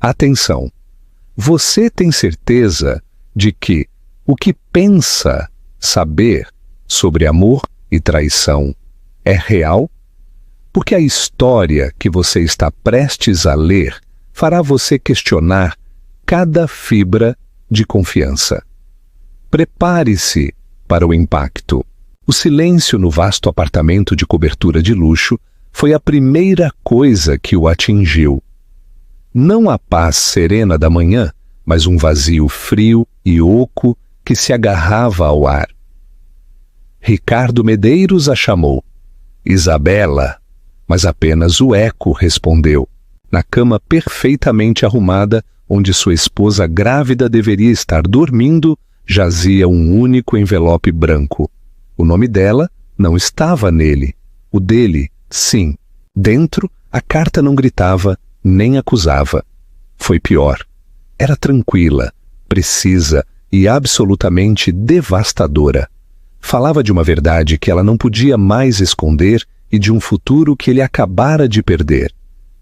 Atenção! Você tem certeza de que o que pensa saber sobre amor e traição é real? Porque a história que você está prestes a ler fará você questionar cada fibra de confiança. Prepare-se para o impacto. O silêncio no vasto apartamento de cobertura de luxo foi a primeira coisa que o atingiu. Não a paz serena da manhã, mas um vazio frio e oco que se agarrava ao ar. Ricardo Medeiros a chamou. Isabela, mas apenas o eco respondeu. Na cama perfeitamente arrumada, onde sua esposa grávida deveria estar dormindo, jazia um único envelope branco. O nome dela não estava nele. O dele, sim. Dentro, a carta não gritava, nem acusava. Foi pior. Era tranquila, precisa e absolutamente devastadora. Falava de uma verdade que ela não podia mais esconder e de um futuro que ele acabara de perder.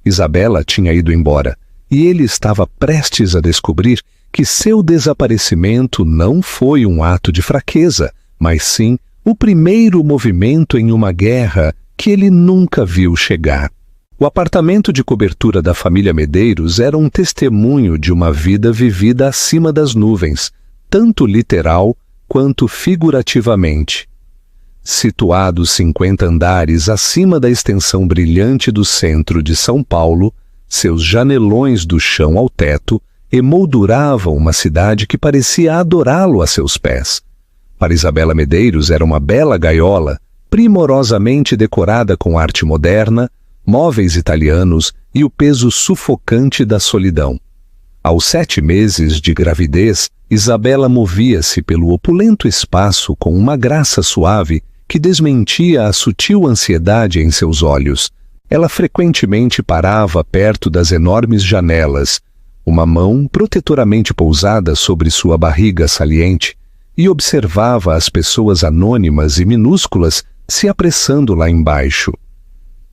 Isabela tinha ido embora, e ele estava prestes a descobrir que seu desaparecimento não foi um ato de fraqueza, mas sim o primeiro movimento em uma guerra que ele nunca viu chegar. O apartamento de cobertura da família Medeiros era um testemunho de uma vida vivida acima das nuvens, tanto literal quanto figurativamente. Situado 50 andares acima da extensão brilhante do centro de São Paulo, seus janelões do chão ao teto emolduravam uma cidade que parecia adorá-lo a seus pés. Para Isabela Medeiros era uma bela gaiola, primorosamente decorada com arte moderna, móveis italianos e o peso sufocante da solidão. Aos 7 meses de gravidez, Isabela movia-se pelo opulento espaço com uma graça suave que desmentia a sutil ansiedade em seus olhos. Ela frequentemente parava perto das enormes janelas, uma mão protetoramente pousada sobre sua barriga saliente, e observava as pessoas anônimas e minúsculas se apressando lá embaixo.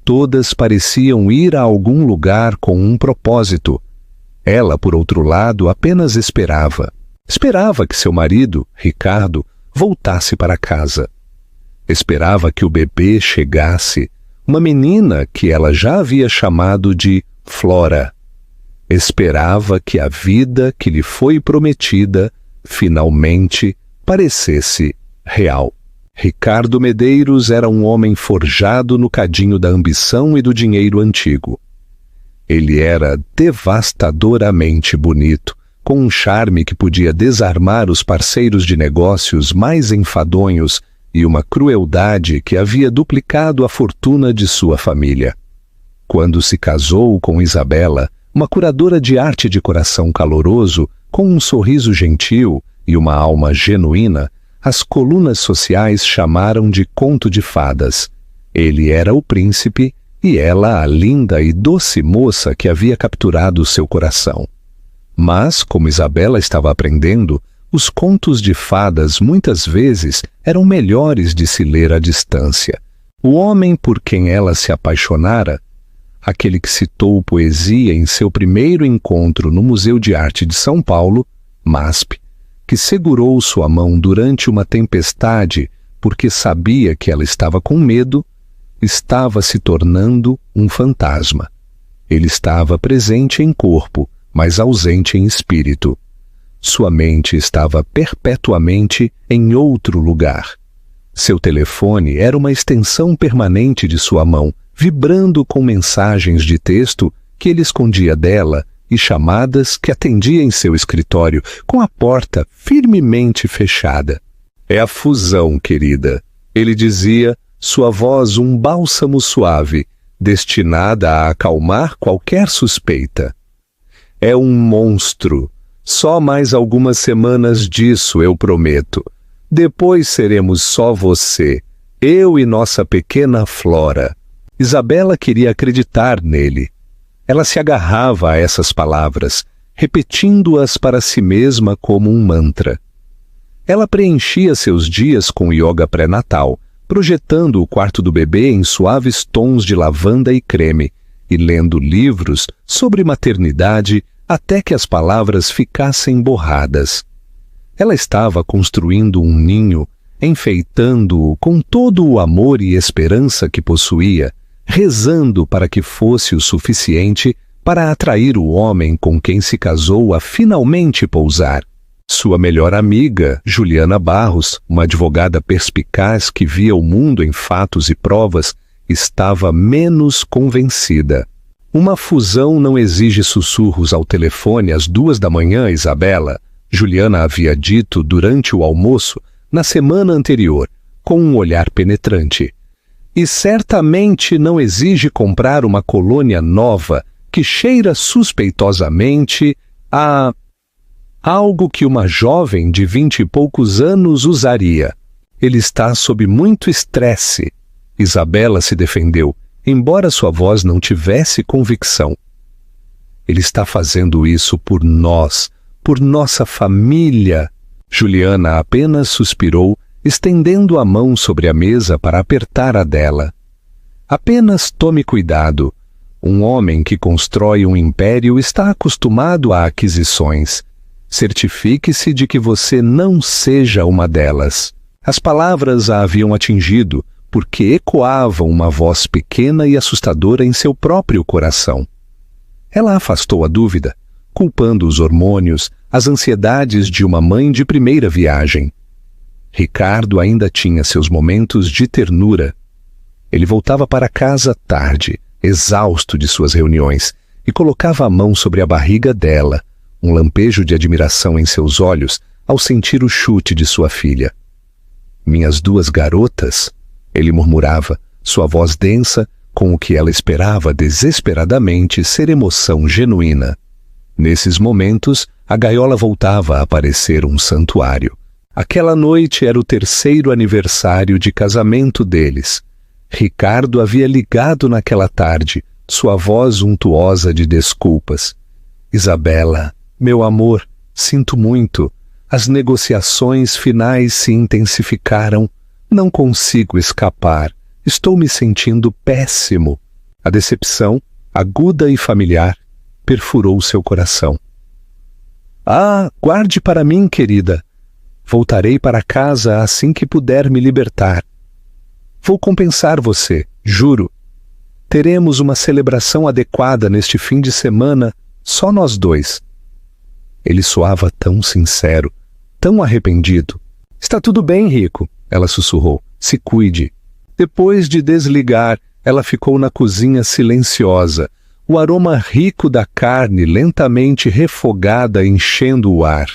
Todas pareciam ir a algum lugar com um propósito. Ela, por outro lado, apenas esperava. Esperava que seu marido, Ricardo, voltasse para casa. Esperava que o bebê chegasse, uma menina que ela já havia chamado de Flora. Esperava que a vida que lhe foi prometida, finalmente, parecesse real. Ricardo Medeiros era um homem forjado no cadinho da ambição e do dinheiro antigo. Ele era devastadoramente bonito, com um charme que podia desarmar os parceiros de negócios mais enfadonhos e uma crueldade que havia duplicado a fortuna de sua família. Quando se casou com Isabela, uma curadora de arte de coração caloroso, com um sorriso gentil e uma alma genuína, as colunas sociais chamaram de conto de fadas. Ele era o príncipe e ela a linda e doce moça que havia capturado seu coração. Mas, como Isabela estava aprendendo, os contos de fadas muitas vezes eram melhores de se ler à distância. O homem por quem ela se apaixonara, aquele que citou poesia em seu primeiro encontro no Museu de Arte de São Paulo, MASP, que segurou sua mão durante uma tempestade porque sabia que ela estava com medo, estava se tornando um fantasma. Ele estava presente em corpo, mas ausente em espírito. Sua mente estava perpetuamente em outro lugar. Seu telefone era uma extensão permanente de sua mão, vibrando com mensagens de texto que ele escondia dela e chamadas que atendia em seu escritório, com a porta firmemente fechada. É a fusão, querida. Ele dizia, sua voz um bálsamo suave, destinada a acalmar qualquer suspeita. É um monstro. Só mais algumas semanas disso, eu prometo. Depois seremos só você, eu e nossa pequena Flora. Isabela queria acreditar nele. Ela se agarrava a essas palavras, repetindo-as para si mesma como um mantra. Ela preenchia seus dias com yoga pré-natal, projetando o quarto do bebê em suaves tons de lavanda e creme, e lendo livros sobre maternidade até que as palavras ficassem borradas. Ela estava construindo um ninho, enfeitando-o com todo o amor e esperança que possuía, rezando para que fosse o suficiente para atrair o homem com quem se casou a finalmente pousar. Sua melhor amiga, Juliana Barros, uma advogada perspicaz que via o mundo em fatos e provas, estava menos convencida. Uma fusão não exige sussurros ao telefone às 2 da manhã, Isabela, Juliana havia dito durante o almoço na semana anterior, com um olhar penetrante. E certamente não exige comprar uma colônia nova que cheira suspeitosamente a algo que uma jovem de 20 e poucos anos usaria. Ele está sob muito estresse. Isabela se defendeu, embora sua voz não tivesse convicção. Ele está fazendo isso por nós, por nossa família. Juliana apenas suspirou, estendendo a mão sobre a mesa para apertar a dela. Apenas tome cuidado. Um homem que constrói um império está acostumado a aquisições. Certifique-se de que você não seja uma delas. As palavras a haviam atingido, porque ecoavam uma voz pequena e assustadora em seu próprio coração. Ela afastou a dúvida, culpando os hormônios, as ansiedades de uma mãe de primeira viagem. Ricardo ainda tinha seus momentos de ternura. Ele voltava para casa tarde, exausto de suas reuniões, e colocava a mão sobre a barriga dela, um lampejo de admiração em seus olhos ao sentir o chute de sua filha. Minhas 2 garotas, ele murmurava, sua voz densa, com o que ela esperava desesperadamente ser emoção genuína. Nesses momentos, a gaiola voltava a parecer um santuário. Aquela noite era o 3º aniversário de casamento deles. Ricardo havia ligado naquela tarde, sua voz untuosa de desculpas. Isabela, meu amor, sinto muito. As negociações finais se intensificaram. Não consigo escapar. Estou me sentindo péssimo. A decepção, aguda e familiar, perfurou seu coração. Ah, guarde para mim, querida. Voltarei para casa assim que puder me libertar. Vou compensar você, juro. Teremos uma celebração adequada neste fim de semana, só nós 2. Ele soava tão sincero, tão arrependido. Está tudo bem, Rico, ela sussurrou. Se cuide. Depois de desligar, ela ficou na cozinha silenciosa, o aroma rico da carne lentamente refogada enchendo o ar.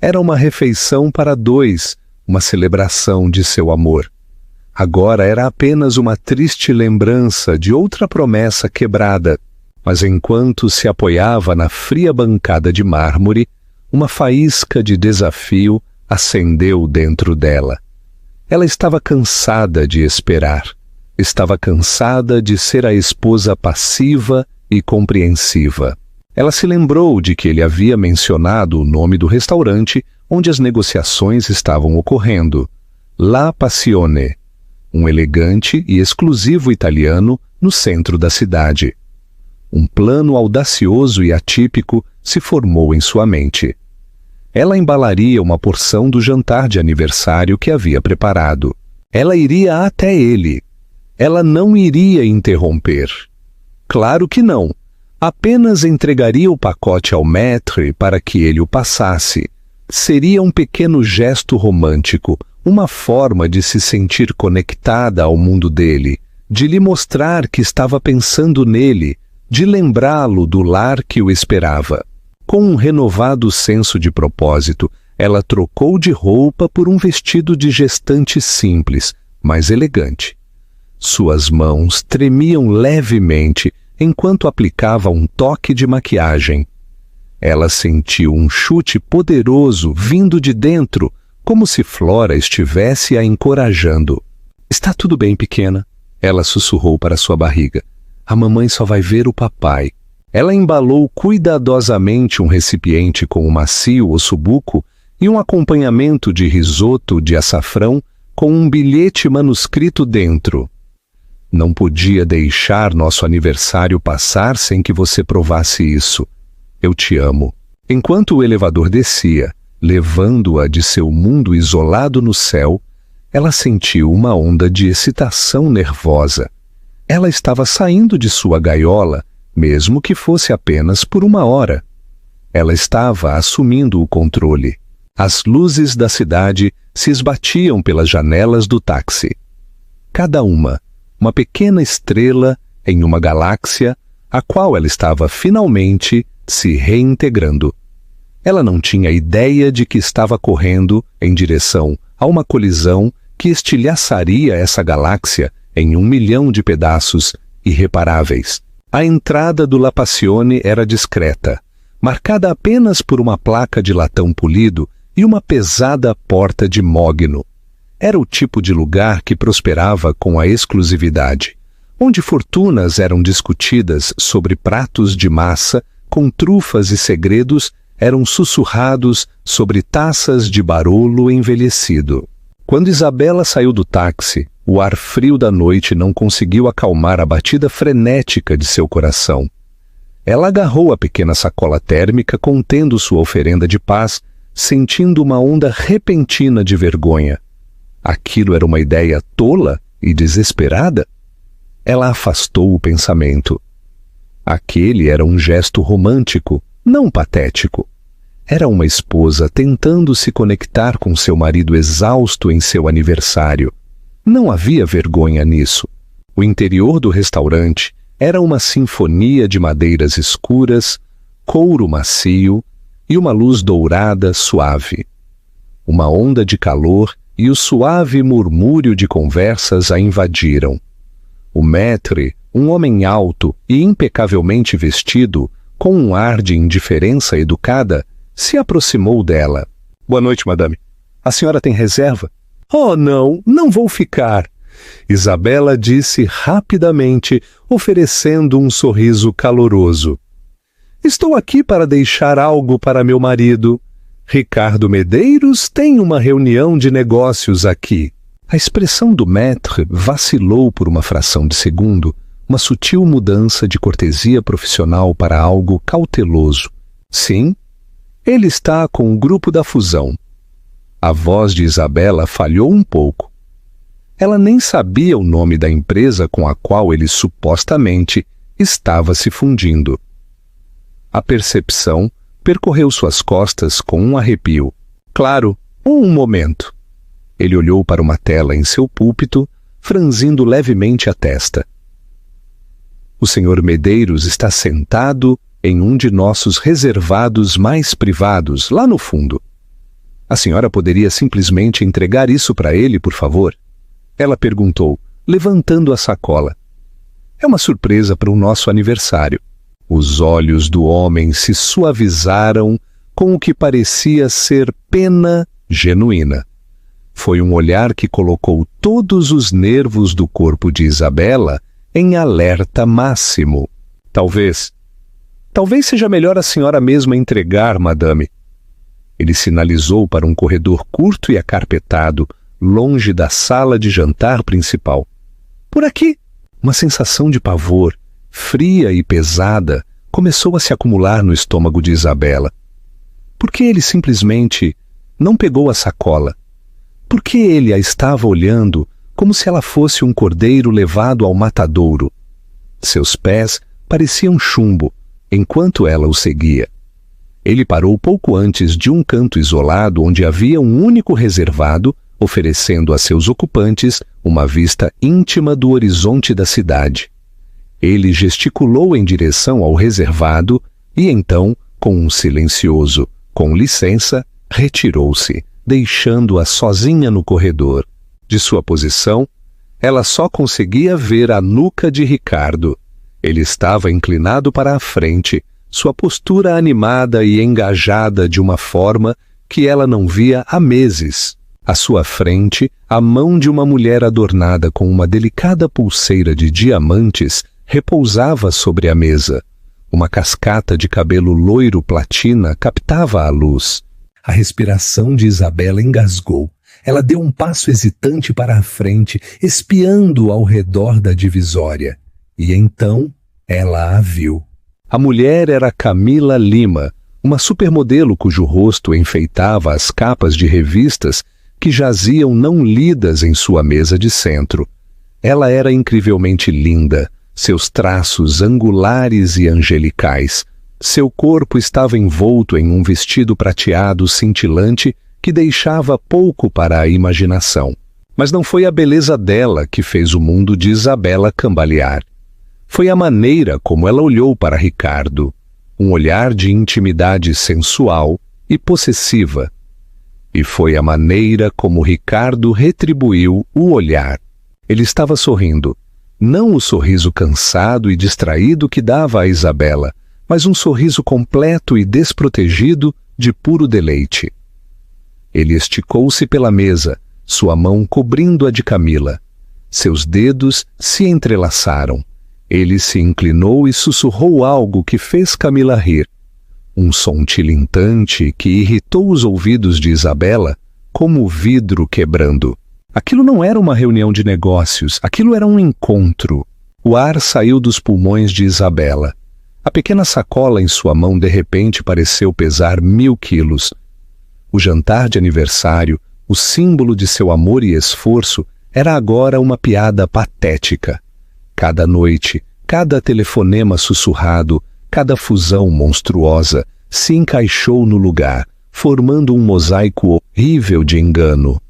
Era uma refeição para 2, uma celebração de seu amor. Agora era apenas uma triste lembrança de outra promessa quebrada, mas enquanto se apoiava na fria bancada de mármore, uma faísca de desafio acendeu dentro dela. Ela estava cansada de esperar. Estava cansada de ser a esposa passiva e compreensiva. Ela se lembrou de que ele havia mencionado o nome do restaurante onde as negociações estavam ocorrendo, La Passione, um elegante e exclusivo italiano no centro da cidade. Um plano audacioso e atípico se formou em sua mente. Ela embalaria uma porção do jantar de aniversário que havia preparado. Ela iria até ele. Ela não iria interromper. Claro que não. Apenas entregaria o pacote ao maître para que ele o passasse. Seria um pequeno gesto romântico, uma forma de se sentir conectada ao mundo dele, de lhe mostrar que estava pensando nele, de lembrá-lo do lar que o esperava. Com um renovado senso de propósito, ela trocou de roupa por um vestido de gestante simples, mas elegante. Suas mãos tremiam levemente enquanto aplicava um toque de maquiagem. Ela sentiu um chute poderoso vindo de dentro, como se Flora estivesse a encorajando. Está tudo bem, pequena, ela sussurrou para sua barriga. A mamãe só vai ver o papai. Ela embalou cuidadosamente um recipiente com um macio ossobuco e um acompanhamento de risoto de açafrão com um bilhete manuscrito dentro. Não podia deixar nosso aniversário passar sem que você provasse isso. eu te amo. Enquanto o elevador descia, levando-a de seu mundo isolado no céu, ela sentiu uma onda de excitação nervosa. Ela estava saindo de sua gaiola, mesmo que fosse apenas por uma hora. Ela estava assumindo o controle. As luzes da cidade se esbatiam pelas janelas do táxi. Cada uma pequena estrela em uma galáxia a qual ela estava finalmente se reintegrando. Ela não tinha ideia de que estava correndo em direção a uma colisão que estilhaçaria essa galáxia em 1 milhão de pedaços irreparáveis. A entrada do La Passione era discreta, marcada apenas por uma placa de latão polido e uma pesada porta de mogno. Era o tipo de lugar que prosperava com a exclusividade, onde fortunas eram discutidas sobre pratos de massa, com trufas e segredos eram sussurrados sobre taças de barolo envelhecido. Quando Isabela saiu do táxi, o ar frio da noite não conseguiu acalmar a batida frenética de seu coração. Ela agarrou a pequena sacola térmica contendo sua oferenda de paz, sentindo uma onda repentina de vergonha. Aquilo era uma ideia tola e desesperada? Ela afastou o pensamento. Aquele era um gesto romântico, não patético. Era uma esposa tentando se conectar com seu marido exausto em seu aniversário. Não havia vergonha nisso. O interior do restaurante era uma sinfonia de madeiras escuras, couro macio e uma luz dourada suave. Uma onda de calor e o suave murmúrio de conversas a invadiram. O maître, um homem alto e impecavelmente vestido, com um ar de indiferença educada, se aproximou dela. — Boa noite, madame. A senhora tem reserva? — Oh, não vou ficar. Isabela disse rapidamente, oferecendo um sorriso caloroso. — Estou aqui para deixar algo para meu marido. Ricardo Medeiros tem uma reunião de negócios aqui. A expressão do maître vacilou por uma fração de segundo, uma sutil mudança de cortesia profissional para algo cauteloso. Sim, ele está com o grupo da fusão. A voz de Isabela falhou um pouco. Ela nem sabia o nome da empresa com a qual ele supostamente estava se fundindo. A percepção percorreu suas costas com um arrepio. Claro, um momento. Ele olhou para uma tela em seu púlpito, franzindo levemente a testa. O Sr. Medeiros está sentado em um de nossos reservados mais privados, lá no fundo. A senhora poderia simplesmente entregar isso para ele, por favor? Ela perguntou, levantando a sacola. É uma surpresa para o nosso aniversário. Os olhos do homem se suavizaram com o que parecia ser pena genuína. Foi um olhar que colocou todos os nervos do corpo de Isabela em alerta máximo. Talvez seja melhor a senhora mesma entregar, madame. Ele sinalizou para um corredor curto e acarpetado, longe da sala de jantar principal. Por aqui, uma sensação de pavor, fria e pesada, começou a se acumular no estômago de Isabela. Por que ele simplesmente não pegou a sacola? Por que ele a estava olhando como se ela fosse um cordeiro levado ao matadouro? Seus pés pareciam chumbo, enquanto ela o seguia. Ele parou pouco antes de um canto isolado onde havia um único reservado, oferecendo a seus ocupantes uma vista íntima do horizonte da cidade. Ele gesticulou em direção ao reservado e então, com um silencioso "com licença", retirou-se, deixando-a sozinha no corredor. De sua posição, ela só conseguia ver a nuca de Ricardo. Ele estava inclinado para a frente, sua postura animada e engajada de uma forma que ela não via há meses. À sua frente, a mão de uma mulher adornada com uma delicada pulseira de diamantes repousava sobre a mesa. Uma cascata de cabelo loiro platina captava a luz. A respiração de Isabela engasgou. Ela deu um passo hesitante para a frente, espiando ao redor da divisória. E então ela a viu. A mulher era Camila Lima, uma supermodelo cujo rosto enfeitava as capas de revistas que jaziam não lidas em sua mesa de centro. Ela era incrivelmente linda, seus traços angulares e angelicais. Seu corpo estava envolto em um vestido prateado cintilante que deixava pouco para a imaginação. Mas não foi a beleza dela que fez o mundo de Isabela cambalear. Foi a maneira como ela olhou para Ricardo, um olhar de intimidade sensual e possessiva. E foi a maneira como Ricardo retribuiu o olhar. Ele estava sorrindo, não o sorriso cansado e distraído que dava a Isabela, mas um sorriso completo e desprotegido de puro deleite. Ele esticou-se pela mesa, sua mão cobrindo a de Camila. Seus dedos se entrelaçaram. Ele se inclinou e sussurrou algo que fez Camila rir. Um som tilintante que irritou os ouvidos de Isabela como o vidro quebrando. Aquilo não era uma reunião de negócios, aquilo era um encontro. O ar saiu dos pulmões de Isabela. A pequena sacola em sua mão de repente pareceu pesar 1000 quilos. O jantar de aniversário, o símbolo de seu amor e esforço, era agora uma piada patética. Cada noite, cada telefonema sussurrado, cada fusão monstruosa se encaixou no lugar, formando um mosaico horrível de engano.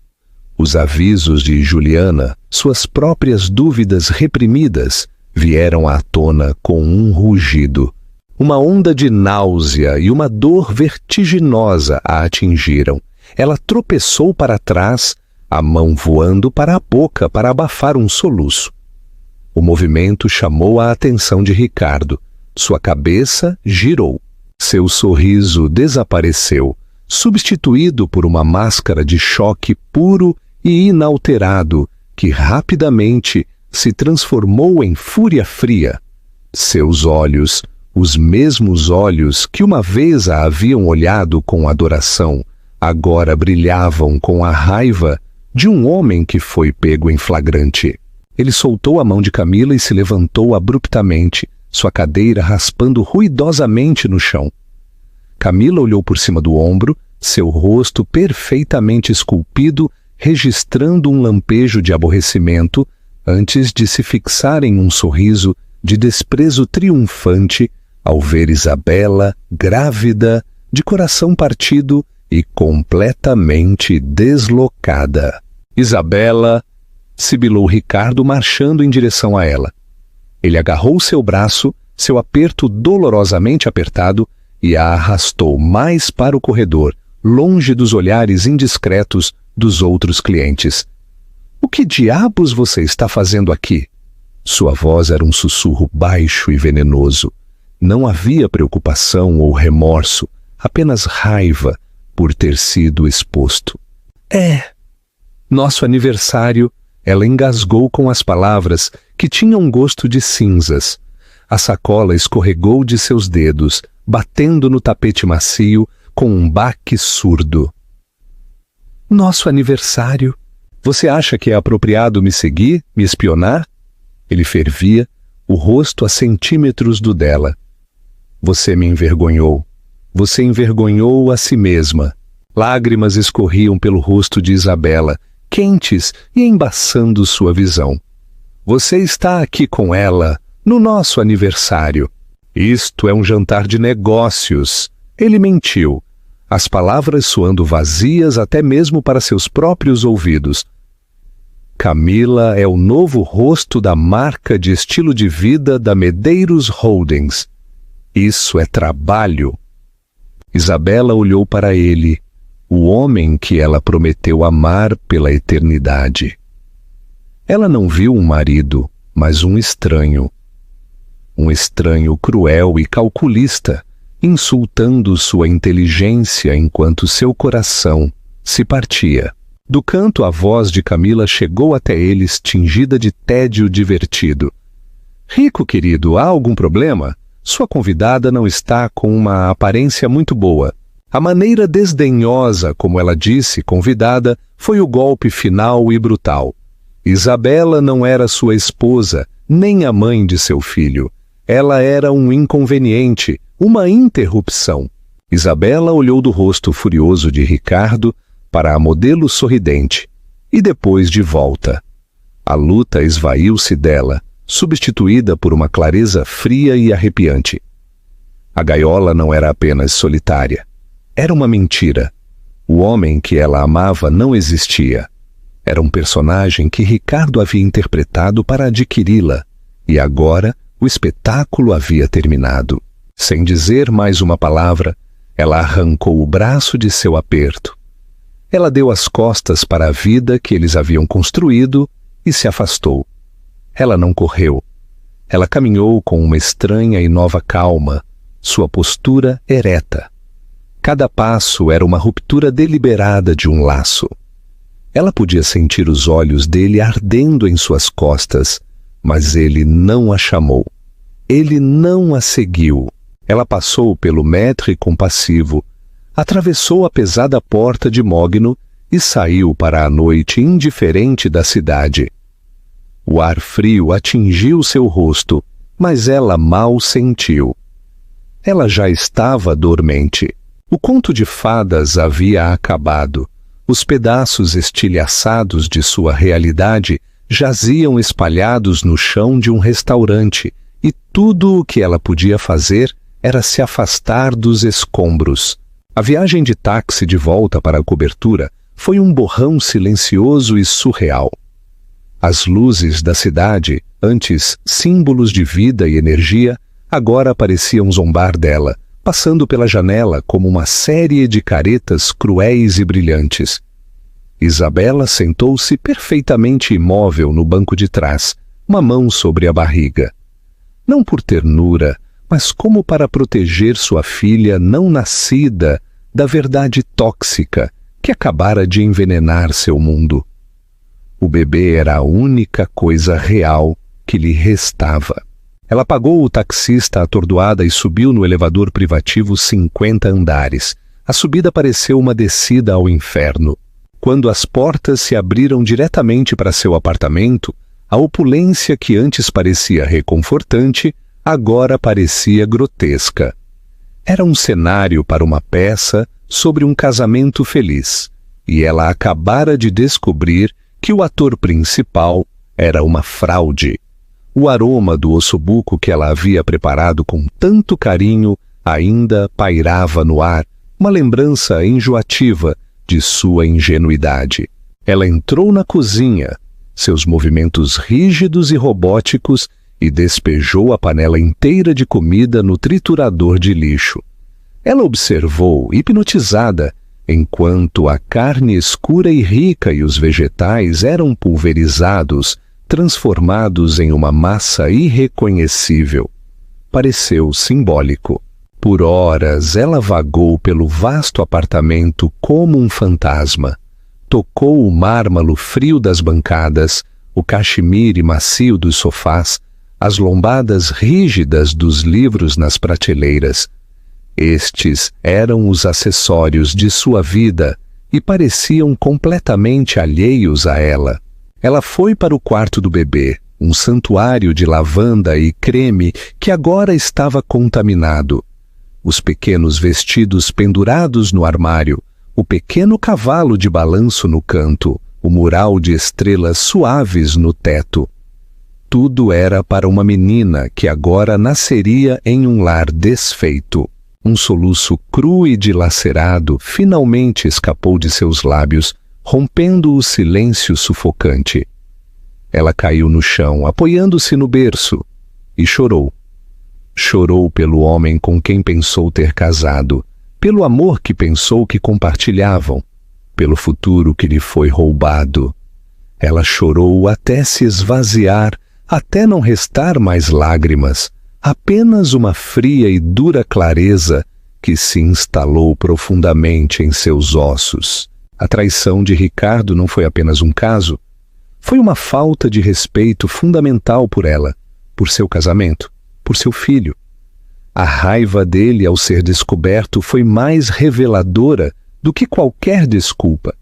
Os avisos de Juliana, suas próprias dúvidas reprimidas, vieram à tona com um rugido. Uma onda de náusea e uma dor vertiginosa a atingiram. Ela tropeçou para trás, a mão voando para a boca para abafar um soluço. O movimento chamou a atenção de Ricardo. Sua cabeça girou. Seu sorriso desapareceu, substituído por uma máscara de choque puro e inalterado, que rapidamente se transformou em fúria fria. Seus olhos, os mesmos olhos que uma vez a haviam olhado com adoração, agora brilhavam com a raiva de um homem que foi pego em flagrante. Ele soltou a mão de Camila e se levantou abruptamente, sua cadeira raspando ruidosamente no chão. Camila olhou por cima do ombro, seu rosto perfeitamente esculpido, registrando um lampejo de aborrecimento, antes de se fixar em um sorriso de desprezo triunfante ao ver Isabela, grávida, de coração partido e completamente deslocada. Isabela, sibilou Ricardo marchando em direção a ela. Ele agarrou seu braço, seu aperto dolorosamente apertado, e a arrastou mais para o corredor, longe dos olhares indiscretos dos outros clientes. "O que diabos você está fazendo aqui?" Sua voz era um sussurro baixo e venenoso. Não havia preocupação ou remorso, apenas raiva por ter sido exposto. Nosso aniversário." Ela engasgou com as palavras, que tinham um gosto de cinzas. A sacola escorregou de seus dedos, batendo no tapete macio com um baque surdo. "Nosso aniversário? Você acha que é apropriado me seguir, me espionar?" Ele fervia, o rosto a centímetros do dela. "Você me envergonhou. Você envergonhou a si mesma." Lágrimas escorriam pelo rosto de Isabela, quentes e embaçando sua visão. "Você está aqui com ela, no nosso aniversário. Isto é um jantar de negócios." Ele mentiu, as palavras soando vazias até mesmo para seus próprios ouvidos. Camila é o novo rosto da marca de estilo de vida da Medeiros Holdings. Isso é trabalho. Isabela olhou para ele, o homem que ela prometeu amar pela eternidade. Ela não viu um marido, mas um estranho. Um estranho cruel e calculista, insultando sua inteligência enquanto seu coração se partia. Do canto, a voz de Camila chegou até eles, tingida de tédio divertido. "Rico, querido, há algum problema? Sua convidada não está com uma aparência muito boa." A maneira desdenhosa como ela disse convidada foi o golpe final e brutal. Isabela não era sua esposa, nem a mãe de seu filho. Ela era um inconveniente, uma interrupção. Isabela olhou do rosto furioso de Ricardo para a modelo sorridente e depois de volta. A luta esvaiu-se dela, substituída por uma clareza fria e arrepiante. A gaiola não era apenas solitária. Era uma mentira. O homem que ela amava não existia. Era um personagem que Ricardo havia interpretado para adquiri-la, e agora o espetáculo havia terminado. Sem dizer mais uma palavra, ela arrancou o braço de seu aperto. Ela deu as costas para a vida que eles haviam construído e se afastou. Ela não correu. Ela caminhou com uma estranha e nova calma, sua postura ereta. Cada passo era uma ruptura deliberada de um laço. Ela podia sentir os olhos dele ardendo em suas costas, mas ele não a chamou. Ele não a seguiu. Ela passou pelo maître compassivo, atravessou a pesada porta de mogno e saiu para a noite indiferente da cidade. O ar frio atingiu seu rosto, mas ela mal sentiu. Ela já estava dormente. O conto de fadas havia acabado. Os pedaços estilhaçados de sua realidade jaziam espalhados no chão de um restaurante, e tudo o que ela podia fazer era se afastar dos escombros. A viagem de táxi de volta para a cobertura foi um borrão silencioso e surreal. As luzes da cidade, antes símbolos de vida e energia, agora pareciam zombar dela, passando pela janela como uma série de caretas cruéis e brilhantes. Isabela sentou-se perfeitamente imóvel no banco de trás, uma mão sobre a barriga. Não por ternura, mas como para proteger sua filha não nascida da verdade tóxica que acabara de envenenar seu mundo. O bebê era a única coisa real que lhe restava. Ela pagou o taxista atordoada e subiu no elevador privativo 50 andares. A subida pareceu uma descida ao inferno. Quando as portas se abriram diretamente para seu apartamento, a opulência que antes parecia reconfortante, agora parecia grotesca. Era um cenário para uma peça sobre um casamento feliz, e ela acabara de descobrir que o ator principal era uma fraude. O aroma do ossobuco que ela havia preparado com tanto carinho ainda pairava no ar, uma lembrança enjoativa de sua ingenuidade. Ela entrou na cozinha, seus movimentos rígidos e robóticos, e despejou a panela inteira de comida no triturador de lixo. Ela observou, hipnotizada, enquanto a carne escura e rica e os vegetais eram pulverizados, transformados em uma massa irreconhecível. Pareceu simbólico. Por horas ela vagou pelo vasto apartamento como um fantasma. Tocou o mármore frio das bancadas, o caxemire macio dos sofás, as lombadas rígidas dos livros nas prateleiras. Estes eram os acessórios de sua vida e pareciam completamente alheios a ela. Ela foi para o quarto do bebê, um santuário de lavanda e creme que agora estava contaminado. Os pequenos vestidos pendurados no armário, o pequeno cavalo de balanço no canto, o mural de estrelas suaves no teto. Tudo era para uma menina que agora nasceria em um lar desfeito. Um soluço cru e dilacerado finalmente escapou de seus lábios, rompendo o silêncio sufocante. Ela caiu no chão, apoiando-se no berço, e chorou. Chorou pelo homem com quem pensou ter casado, pelo amor que pensou que compartilhavam, pelo futuro que lhe foi roubado. Ela chorou até se esvaziar, até não restar mais lágrimas, apenas uma fria e dura clareza que se instalou profundamente em seus ossos. A traição de Ricardo não foi apenas um caso, foi uma falta de respeito fundamental por ela, por seu casamento, por seu filho. A raiva dele ao ser descoberto foi mais reveladora do que qualquer desculpa.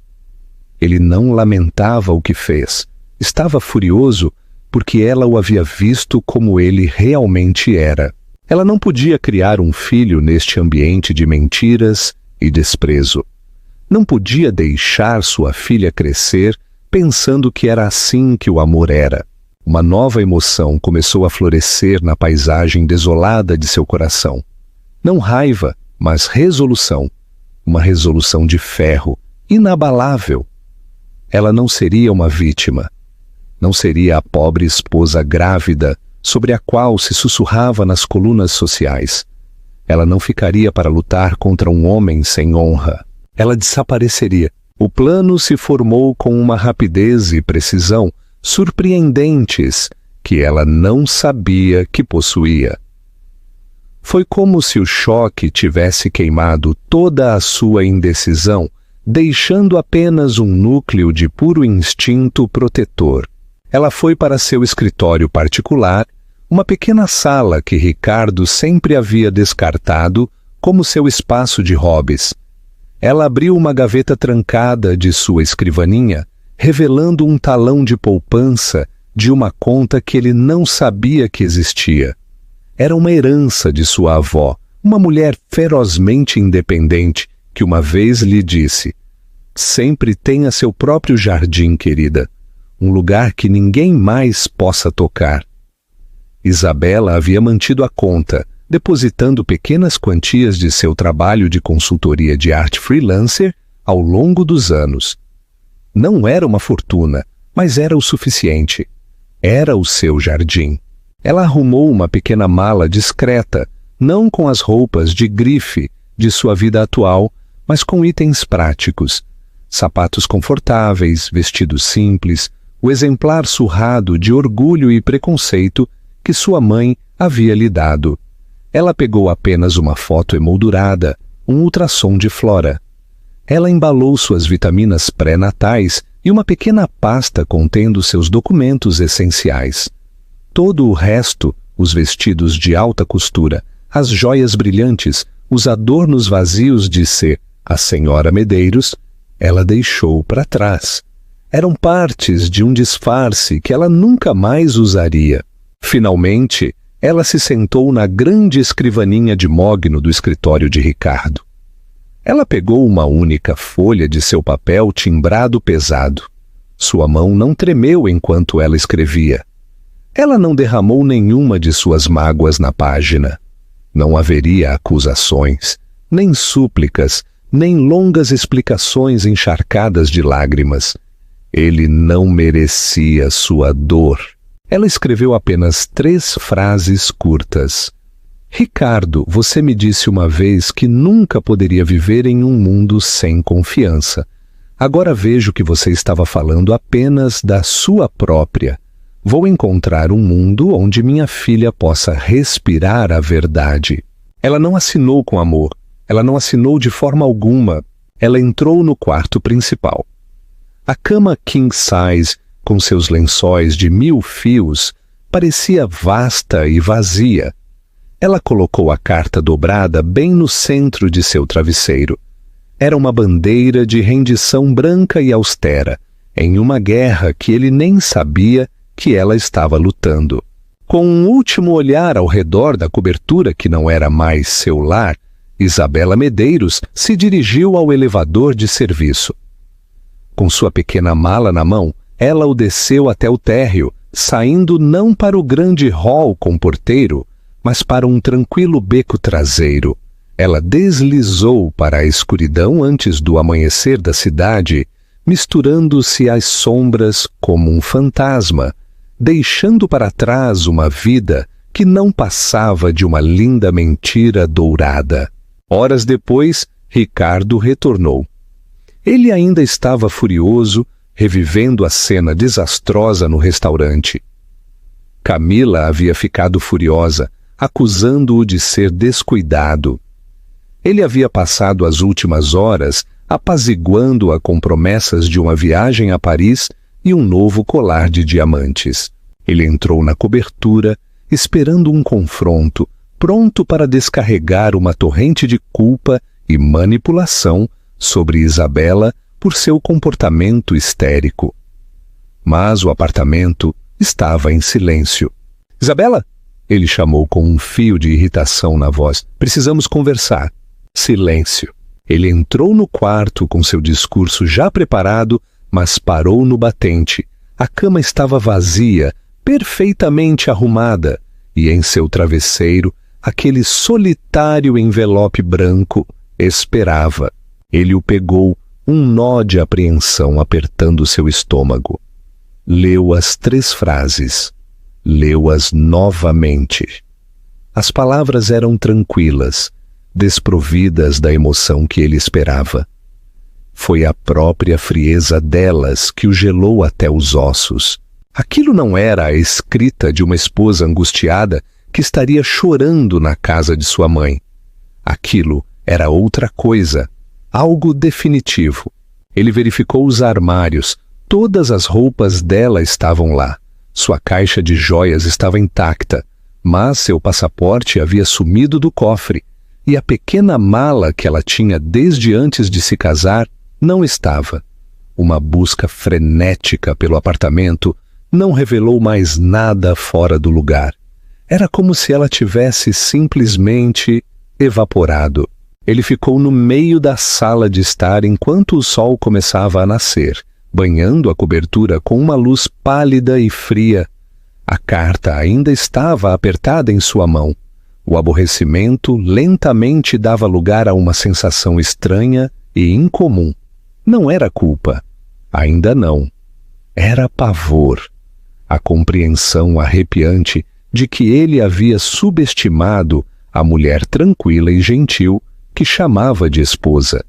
Ele não lamentava o que fez, estava furioso porque ela o havia visto como ele realmente era. Ela não podia criar um filho neste ambiente de mentiras e desprezo. Não podia deixar sua filha crescer pensando que era assim que o amor era. Uma nova emoção começou a florescer na paisagem desolada de seu coração. Não raiva, mas resolução. Uma resolução de ferro, inabalável. Ela não seria uma vítima. Não seria a pobre esposa grávida sobre a qual se sussurrava nas colunas sociais. Ela não ficaria para lutar contra um homem sem honra. Ela desapareceria. O plano se formou com uma rapidez e precisão surpreendentes que ela não sabia que possuía. Foi como se o choque tivesse queimado toda a sua indecisão, deixando apenas um núcleo de puro instinto protetor. Ela foi para seu escritório particular, uma pequena sala que Ricardo sempre havia descartado como seu espaço de hobbies. Ela abriu uma gaveta trancada de sua escrivaninha, revelando um talão de poupança de uma conta que ele não sabia que existia. Era uma herança de sua avó, uma mulher ferozmente independente, que uma vez lhe disse: "Sempre tenha seu próprio jardim, querida, um lugar que ninguém mais possa tocar." Isabela havia mantido a conta, depositando pequenas quantias de seu trabalho de consultoria de arte freelancer ao longo dos anos. Não era uma fortuna, mas era o suficiente. Era o seu jardim. Ela arrumou uma pequena mala discreta, não com as roupas de grife de sua vida atual, mas com itens práticos. Sapatos confortáveis, vestidos simples, o exemplar surrado de orgulho e preconceito que sua mãe havia lhe dado. Ela pegou apenas uma foto emoldurada, um ultrassom de Flora. Ela embalou suas vitaminas pré-natais e uma pequena pasta contendo seus documentos essenciais. Todo o resto, os vestidos de alta costura, as joias brilhantes, os adornos vazios de ser a senhora Medeiros, ela deixou para trás. Eram partes de um disfarce que ela nunca mais usaria. Finalmente, ela se sentou na grande escrivaninha de mogno do escritório de Ricardo. Ela pegou uma única folha de seu papel timbrado pesado. Sua mão não tremeu enquanto ela escrevia. Ela não derramou nenhuma de suas mágoas na página. Não haveria acusações, nem súplicas, nem longas explicações encharcadas de lágrimas. Ele não merecia sua dor. Ela escreveu apenas 3 frases curtas. "Ricardo, você me disse uma vez que nunca poderia viver em um mundo sem confiança. Agora vejo que você estava falando apenas da sua própria. Vou encontrar um mundo onde minha filha possa respirar a verdade." Ela não assinou com amor. Ela não assinou de forma alguma. Ela entrou no quarto principal. A cama king size, com seus lençóis de 1000 fios, parecia vasta e vazia. Ela colocou a carta dobrada bem no centro de seu travesseiro. Era uma bandeira de rendição branca e austera, em uma guerra que ele nem sabia que ela estava lutando. Com um último olhar ao redor da cobertura que não era mais seu lar, Isabela Medeiros se dirigiu ao elevador de serviço. Com sua pequena mala na mão, ela o desceu até o térreo, saindo não para o grande hall com porteiro, mas para um tranquilo beco traseiro. Ela deslizou para a escuridão antes do amanhecer da cidade, misturando-se às sombras como um fantasma, deixando para trás uma vida que não passava de uma linda mentira dourada. Horas depois, Ricardo retornou. Ele ainda estava furioso, revivendo a cena desastrosa no restaurante. Camila havia ficado furiosa, acusando-o de ser descuidado. Ele havia passado as últimas horas apaziguando-a com promessas de uma viagem a Paris e um novo colar de diamantes. Ele entrou na cobertura, esperando um confronto, pronto para descarregar uma torrente de culpa e manipulação sobre Isabela por seu comportamento histérico. Mas o apartamento, estava em silêncio. Isabela? Ele chamou com um fio de irritação na voz. Precisamos conversar. Silêncio. Ele entrou no quarto com seu discurso já preparado, mas parou no batente. A cama estava vazia, perfeitamente arrumada, e em seu travesseiro, aquele solitário envelope branco esperava. Ele o pegou, um nó de apreensão apertando seu estômago. Leu as 3 frases. Leu-as novamente. As palavras eram tranquilas, desprovidas da emoção que ele esperava. Foi a própria frieza delas que o gelou até os ossos. Aquilo não era a escrita de uma esposa angustiada que estaria chorando na casa de sua mãe. Aquilo era outra coisa, algo definitivo. Ele verificou os armários, todas as roupas dela estavam lá. Sua caixa de joias estava intacta, mas seu passaporte havia sumido do cofre, e a pequena mala que ela tinha desde antes de se casar não estava. Uma busca frenética pelo apartamento não revelou mais nada fora do lugar. Era como se ela tivesse simplesmente evaporado. Ele ficou no meio da sala de estar enquanto o sol começava a nascer, banhando a cobertura com uma luz pálida e fria. A carta ainda estava apertada em sua mão. O aborrecimento lentamente dava lugar a uma sensação estranha e incomum. Não era culpa. Ainda não. Era pavor. A compreensão arrepiante de que ele havia subestimado a mulher tranquila e gentil que chamava de esposa.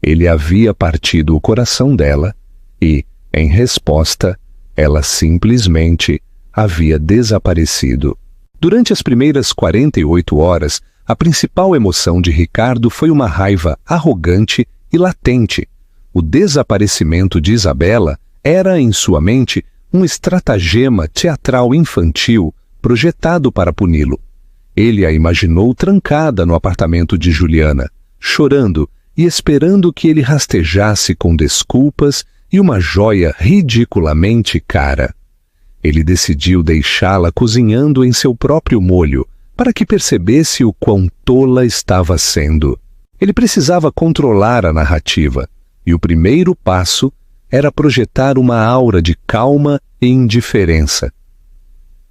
Ele havia partido o coração dela e, em resposta, ela simplesmente havia desaparecido. Durante as primeiras 48 horas, a principal emoção de Ricardo foi uma raiva arrogante e latente. O desaparecimento de Isabela era, em sua mente, um estratagema teatral infantil projetado para puni-lo. Ele a imaginou trancada no apartamento de Juliana, chorando e esperando que ele rastejasse com desculpas e uma joia ridiculamente cara. Ele decidiu deixá-la cozinhando em seu próprio molho, para que percebesse o quão tola estava sendo. Ele precisava controlar a narrativa, e o primeiro passo era projetar uma aura de calma e indiferença.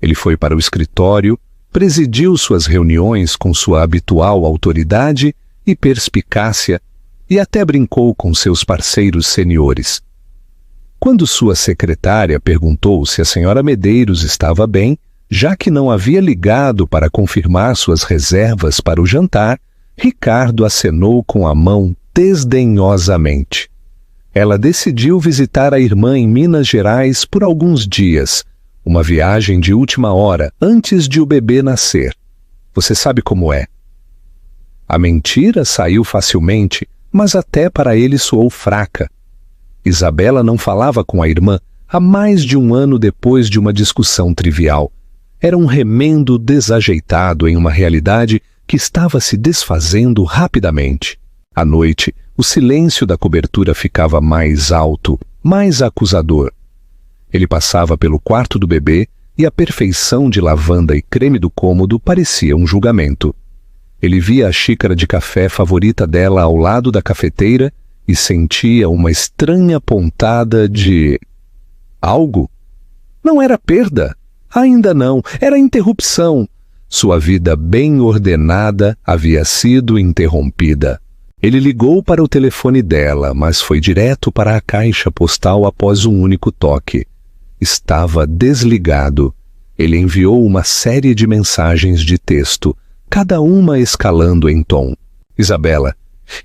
Ele foi para o escritório, presidiu suas reuniões com sua habitual autoridade e perspicácia, e até brincou com seus parceiros seniores. Quando sua secretária perguntou se a senhora Medeiros estava bem, já que não havia ligado para confirmar suas reservas para o jantar, Ricardo acenou com a mão desdenhosamente. Ela decidiu visitar a irmã em Minas Gerais por alguns dias, uma viagem de última hora, antes de o bebê nascer. Você sabe como é. A mentira saiu facilmente, mas até para ele soou fraca. Isabela não falava com a irmã há mais de um ano depois de uma discussão trivial. Era um remendo desajeitado em uma realidade que estava se desfazendo rapidamente. À noite, o silêncio da cobertura ficava mais alto, mais acusador. Ele passava pelo quarto do bebê e a perfeição de lavanda e creme do cômodo parecia um julgamento. Ele via a xícara de café favorita dela ao lado da cafeteira e sentia uma estranha pontada de... algo? Não era perda. Ainda não. Era interrupção. Sua vida bem ordenada havia sido interrompida. Ele ligou para o telefone dela, mas foi direto para a caixa postal após um único toque. Estava desligado. Ele enviou uma série de mensagens de texto, cada uma escalando em tom. Isabela,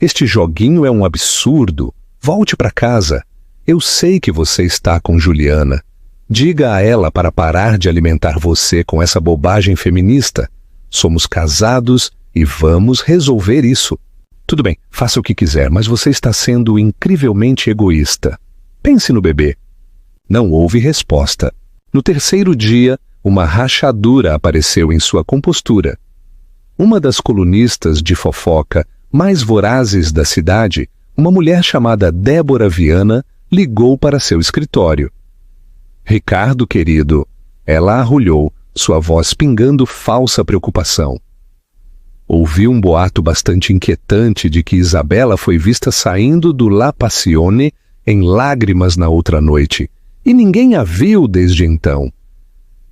este joguinho é um absurdo. Volte para casa. Eu sei que você está com Juliana. Diga a ela para parar de alimentar você com essa bobagem feminista. Somos casados e vamos resolver isso. Tudo bem, faça o que quiser, mas você está sendo incrivelmente egoísta. Pense no bebê. Não houve resposta. No terceiro dia, uma rachadura apareceu em sua compostura. Uma das colunistas de fofoca mais vorazes da cidade, uma mulher chamada Débora Viana, ligou para seu escritório. Ricardo, querido, ela arrulhou, sua voz pingando falsa preocupação. Ouvi um boato bastante inquietante de que Isabela foi vista saindo do La Passione em lágrimas na outra noite, e ninguém a viu desde então.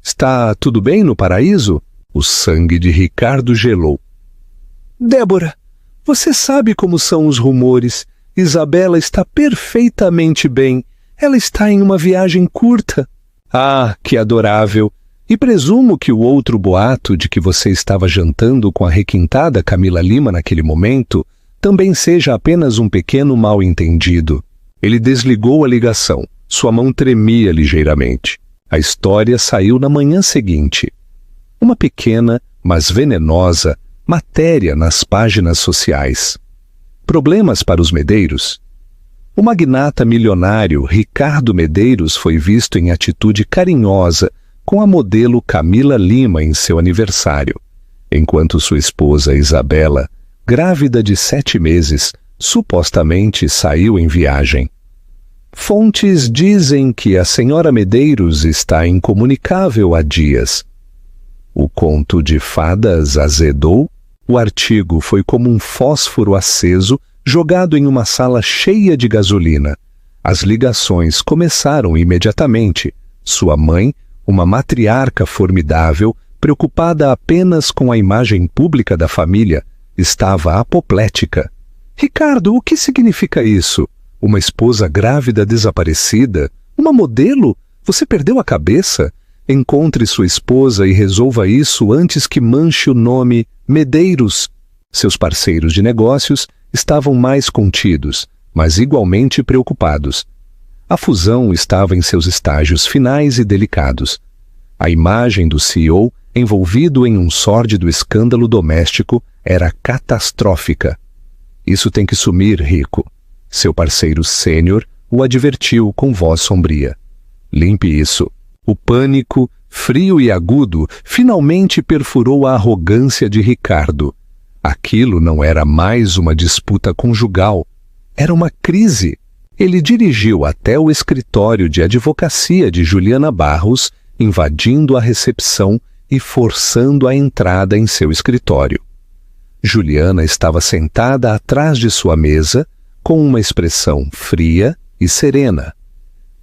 Está tudo bem no paraíso? O sangue de Ricardo gelou. Débora, você sabe como são os rumores. Isabela está perfeitamente bem. Ela está em uma viagem curta. Ah, que adorável! E presumo que o outro boato de que você estava jantando com a requintada Camila Lima naquele momento também seja apenas um pequeno mal-entendido. Ele desligou a ligação. Sua mão tremia ligeiramente. A história saiu na manhã seguinte. Uma pequena, mas venenosa, matéria nas páginas sociais. Problemas para os Medeiros? O magnata milionário Ricardo Medeiros foi visto em atitude carinhosa com a modelo Camila Lima em seu aniversário, enquanto sua esposa Isabela, grávida de 7 meses, supostamente saiu em viagem. Fontes dizem que a senhora Medeiros está incomunicável há dias. O conto de fadas azedou, o artigo foi como um fósforo aceso jogado em uma sala cheia de gasolina. As ligações começaram imediatamente. Sua mãe, uma matriarca formidável, preocupada apenas com a imagem pública da família, estava apoplética. Ricardo, o que significa isso? Uma esposa grávida desaparecida? Uma modelo? Você perdeu a cabeça? Encontre sua esposa e resolva isso antes que manche o nome Medeiros. Seus parceiros de negócios estavam mais contidos, mas igualmente preocupados. A fusão estava em seus estágios finais e delicados. A imagem do CEO, envolvido em um sórdido escândalo doméstico, era catastrófica. Isso tem que sumir, Rico. Seu parceiro sênior o advertiu com voz sombria. Limpe isso. O pânico, frio e agudo, finalmente perfurou a arrogância de Ricardo. Aquilo não era mais uma disputa conjugal. Era uma crise. Ele dirigiu até o escritório de advocacia de Juliana Barros, invadindo a recepção e forçando a entrada em seu escritório. Juliana estava sentada atrás de sua mesa, com uma expressão fria e serena.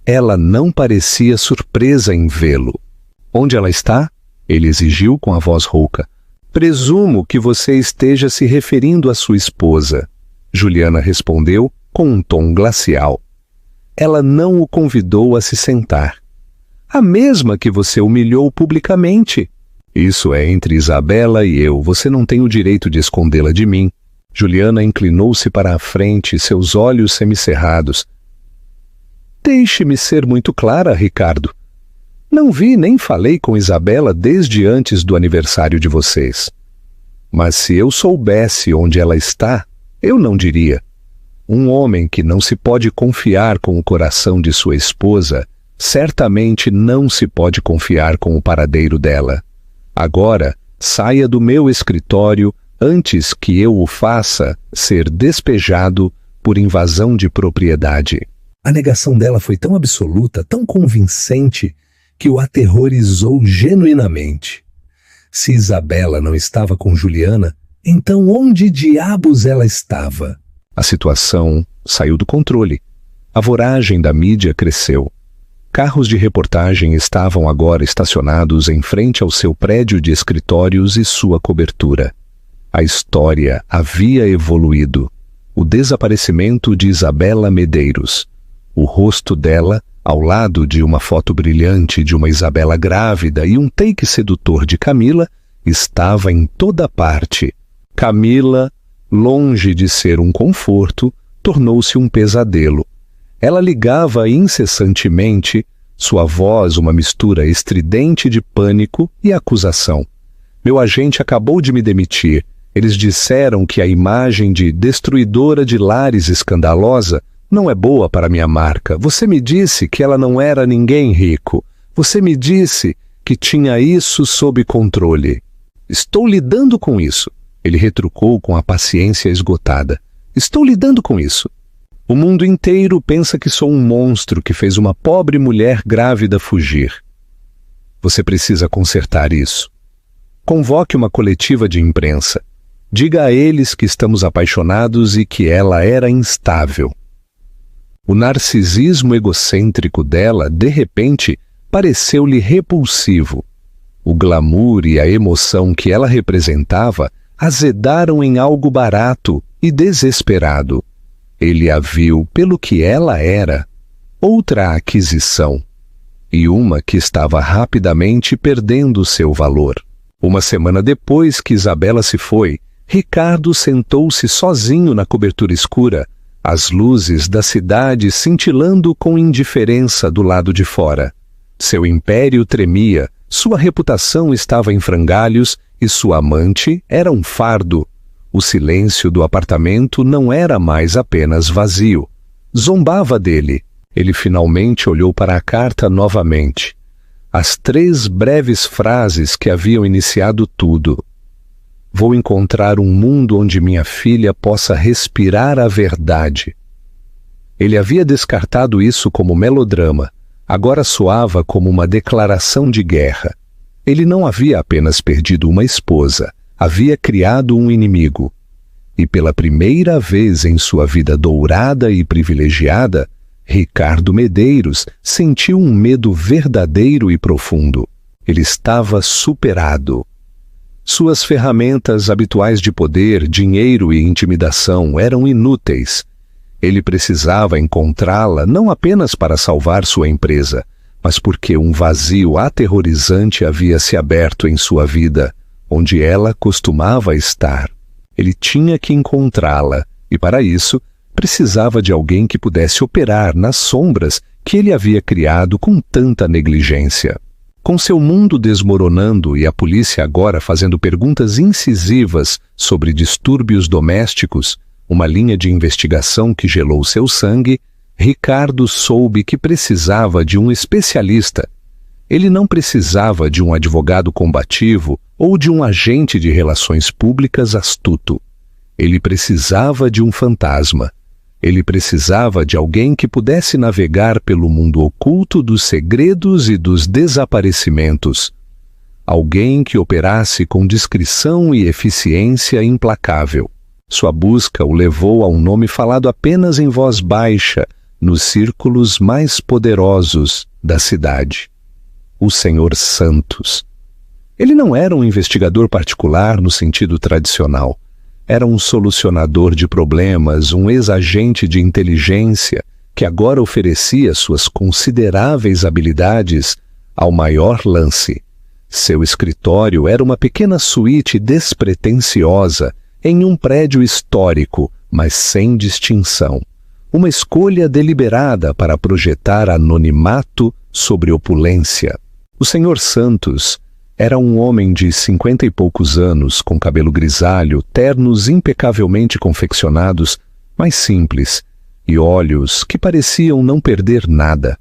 Ela não parecia surpresa em vê-lo. Onde ela está? Ele exigiu com a voz rouca. Presumo que você esteja se referindo à sua esposa. Juliana respondeu com um tom glacial. Ela não o convidou a se sentar. A mesma que você humilhou publicamente. Isso é entre Isabela e eu. Você não tem o direito de escondê-la de mim. Juliana inclinou-se para a frente, seus olhos semicerrados. Deixe-me ser muito clara, Ricardo. Não vi nem falei com Isabela desde antes do aniversário de vocês. Mas se eu soubesse onde ela está, eu não diria. Um homem que não se pode confiar com o coração de sua esposa, certamente não se pode confiar com o paradeiro dela. Agora, saia do meu escritório antes que eu o faça ser despejado por invasão de propriedade. A negação dela foi tão absoluta, tão convincente, que o aterrorizou genuinamente. Se Isabela não estava com Juliana, então onde diabos ela estava? A situação saiu do controle. A voragem da mídia cresceu. Carros de reportagem estavam agora estacionados em frente ao seu prédio de escritórios e sua cobertura. A história havia evoluído. O desaparecimento de Isabela Medeiros. O rosto dela, ao lado de uma foto brilhante de uma Isabela grávida e um take sedutor de Camila, estava em toda parte. Camila, longe de ser um conforto, tornou-se um pesadelo. Ela ligava incessantemente, sua voz uma mistura estridente de pânico e acusação. Meu agente acabou de me demitir. Eles disseram que a imagem de destruidora de lares escandalosa não é boa para minha marca. Você me disse que ela não era ninguém rico. Você me disse que tinha isso sob controle. Estou lidando com isso. Ele retrucou com a paciência esgotada. Estou lidando com isso. O mundo inteiro pensa que sou um monstro que fez uma pobre mulher grávida fugir. Você precisa consertar isso. Convoque uma coletiva de imprensa. Diga a eles que estamos apaixonados e que ela era instável. O narcisismo egocêntrico dela, de repente, pareceu-lhe repulsivo. O glamour e a emoção que ela representava azedaram em algo barato e desesperado. Ele a viu pelo que ela era, outra aquisição, e uma que estava rapidamente perdendo seu valor. Uma semana depois que Isabela se foi, Ricardo sentou-se sozinho na cobertura escura, as luzes da cidade cintilando com indiferença do lado de fora. Seu império tremia, sua reputação estava em frangalhos e sua amante era um fardo. O silêncio do apartamento não era mais apenas vazio. Zombava dele. Ele finalmente olhou para a carta novamente. As 3 breves frases que haviam iniciado tudo. Vou encontrar um mundo onde minha filha possa respirar a verdade. Ele havia descartado isso como melodrama. Agora soava como uma declaração de guerra. Ele não havia apenas perdido uma esposa, havia criado um inimigo. E pela primeira vez em sua vida dourada e privilegiada, Ricardo Medeiros sentiu um medo verdadeiro e profundo. Ele estava superado. Suas ferramentas habituais de poder, dinheiro e intimidação eram inúteis. Ele precisava encontrá-la não apenas para salvar sua empresa, mas porque um vazio aterrorizante havia se aberto em sua vida, onde ela costumava estar. Ele tinha que encontrá-la, e para isso, precisava de alguém que pudesse operar nas sombras que ele havia criado com tanta negligência. Com seu mundo desmoronando e a polícia agora fazendo perguntas incisivas sobre distúrbios domésticos, uma linha de investigação que gelou seu sangue, Ricardo soube que precisava de um especialista. Ele não precisava de um advogado combativo ou de um agente de relações públicas astuto. Ele precisava de um fantasma. Ele precisava de alguém que pudesse navegar pelo mundo oculto dos segredos e dos desaparecimentos. Alguém que operasse com discrição e eficiência implacável. Sua busca o levou a um nome falado apenas em voz baixa, nos círculos mais poderosos da cidade. O Sr. Santos. Ele não era um investigador particular no sentido tradicional. Era um solucionador de problemas, um ex-agente de inteligência que agora oferecia suas consideráveis habilidades ao maior lance. Seu escritório era uma pequena suíte despretensiosa em um prédio histórico, mas sem distinção. Uma escolha deliberada para projetar anonimato sobre opulência. O Sr. Santos era um homem de 50 e poucos anos, com cabelo grisalho, ternos impecavelmente confeccionados, mas simples, e olhos que pareciam não perder nada.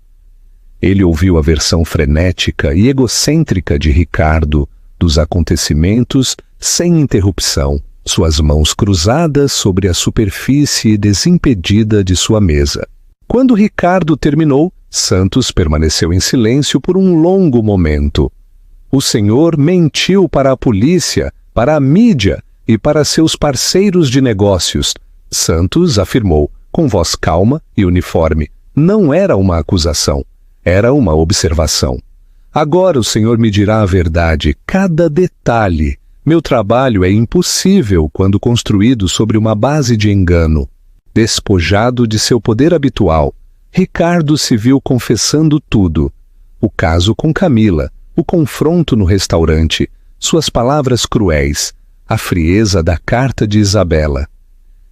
Ele ouviu a versão frenética e egocêntrica de Ricardo dos acontecimentos sem interrupção, suas mãos cruzadas sobre a superfície desimpedida de sua mesa. Quando Ricardo terminou, Santos permaneceu em silêncio por um longo momento. O senhor mentiu para a polícia, para a mídia e para seus parceiros de negócios, Santos afirmou, com voz calma e uniforme. Não era uma acusação, era uma observação. Agora o senhor me dirá a verdade, cada detalhe. Meu trabalho é impossível quando construído sobre uma base de engano. Despojado de seu poder habitual, Ricardo se viu confessando tudo. O caso com Camila, o confronto no restaurante, suas palavras cruéis, a frieza da carta de Isabela.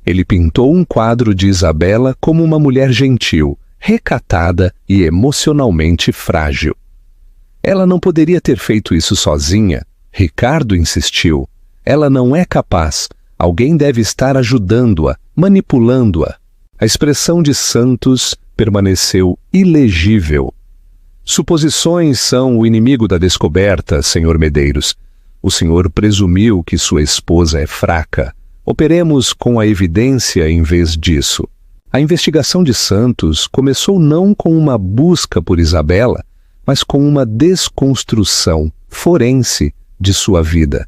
Ele pintou um quadro de Isabela como uma mulher gentil, recatada e emocionalmente frágil. Ela não poderia ter feito isso sozinha. Ricardo insistiu. Ela não é capaz. Alguém deve estar ajudando-a, manipulando-a. A expressão de Santos permaneceu ilegível. Suposições são o inimigo da descoberta, Sr. Medeiros. O senhor presumiu que sua esposa é fraca. Operemos com a evidência em vez disso. A investigação de Santos começou não com uma busca por Isabela, mas com uma desconstrução forense de sua vida.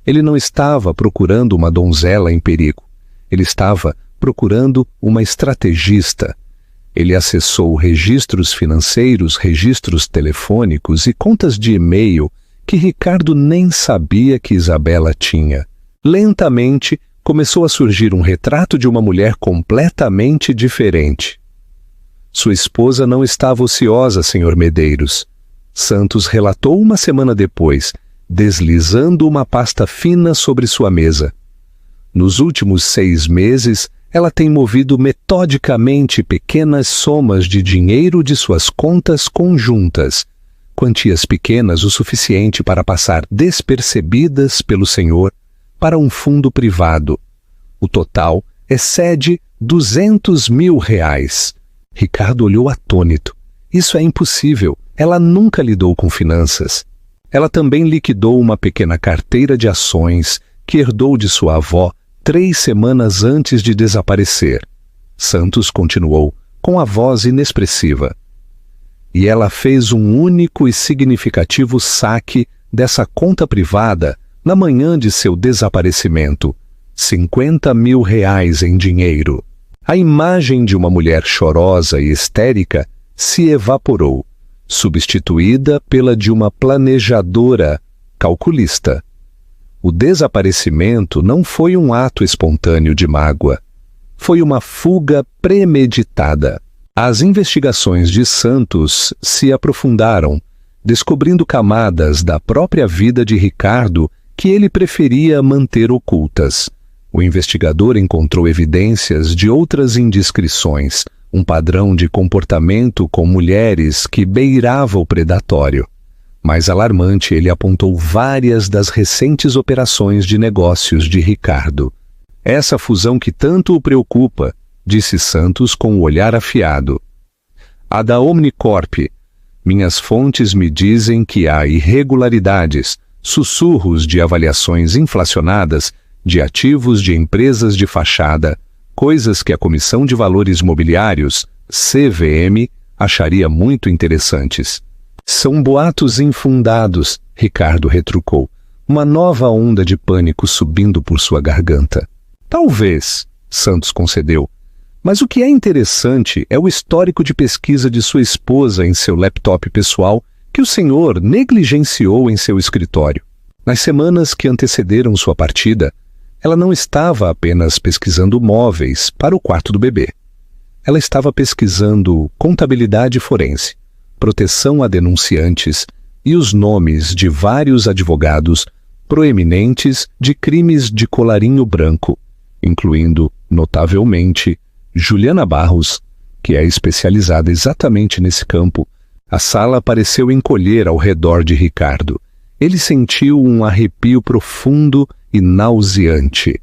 Ele não estava procurando uma donzela em perigo. Ele estava procurando uma estrategista. Ele acessou registros financeiros, registros telefônicos e contas de e-mail que Ricardo nem sabia que Isabela tinha. Lentamente, começou a surgir um retrato de uma mulher completamente diferente. Sua esposa não estava ociosa, Sr. Medeiros. Santos relatou uma semana depois, deslizando uma pasta fina sobre sua mesa. Nos últimos 6 meses, ela tem movido metodicamente pequenas somas de dinheiro de suas contas conjuntas, quantias pequenas o suficiente para passar despercebidas pelo senhor para um fundo privado. O total excede R$200 mil. Ricardo olhou atônito. Isso é impossível. Ela nunca lidou com finanças. Ela também liquidou uma pequena carteira de ações que herdou de sua avó 3 semanas antes de desaparecer. Santos continuou, com a voz inexpressiva. E ela fez um único e significativo saque dessa conta privada na manhã de seu desaparecimento. R$50 mil em dinheiro. A imagem de uma mulher chorosa e histérica se evaporou, substituída pela de uma planejadora calculista. O desaparecimento não foi um ato espontâneo de mágoa. Foi uma fuga premeditada. As investigações de Santos se aprofundaram, descobrindo camadas da própria vida de Ricardo que ele preferia manter ocultas. O investigador encontrou evidências de outras indiscrições, um padrão de comportamento com mulheres que beirava o predatório. Mais alarmante, ele apontou várias das recentes operações de negócios de Ricardo. Essa fusão que tanto o preocupa, disse Santos com o olhar afiado. A da Omnicorp. Minhas fontes me dizem que há irregularidades, sussurros de avaliações inflacionadas de ativos de empresas de fachada, coisas que a Comissão de Valores Mobiliários, CVM, acharia muito interessantes. São boatos infundados, Ricardo retrucou, uma nova onda de pânico subindo por sua garganta. Talvez, Santos concedeu, mas o que é interessante é o histórico de pesquisa de sua esposa em seu laptop pessoal que o senhor negligenciou em seu escritório. Nas semanas que antecederam sua partida, ela não estava apenas pesquisando móveis para o quarto do bebê. Ela estava pesquisando contabilidade forense, proteção a denunciantes e os nomes de vários advogados proeminentes de crimes de colarinho branco, incluindo, notavelmente, Juliana Barros, que é especializada exatamente nesse campo. A sala pareceu encolher ao redor de Ricardo. Ele sentiu um arrepio profundo e nauseante.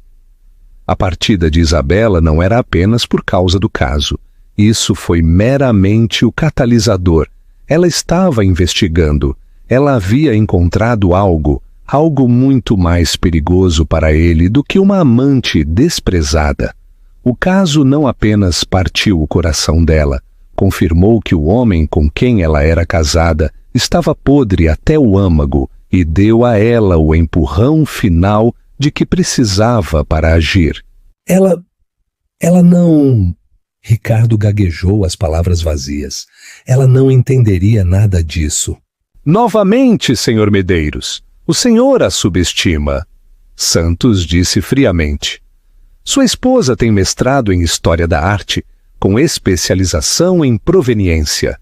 A partida de Isabela não era apenas por causa do caso. Isso foi meramente o catalisador. Ela estava investigando. Ela havia encontrado algo muito mais perigoso para ele do que uma amante desprezada. O caso não apenas partiu o coração dela, confirmou que o homem com quem ela era casada estava podre até o âmago e deu a ela o empurrão final de que precisava para agir. Ela não... Ricardo gaguejou as palavras vazias. Ela não entenderia nada disso. Novamente, Sr. Medeiros, o senhor a subestima, Santos disse friamente. Sua esposa tem mestrado em História da Arte, com especialização em proveniência.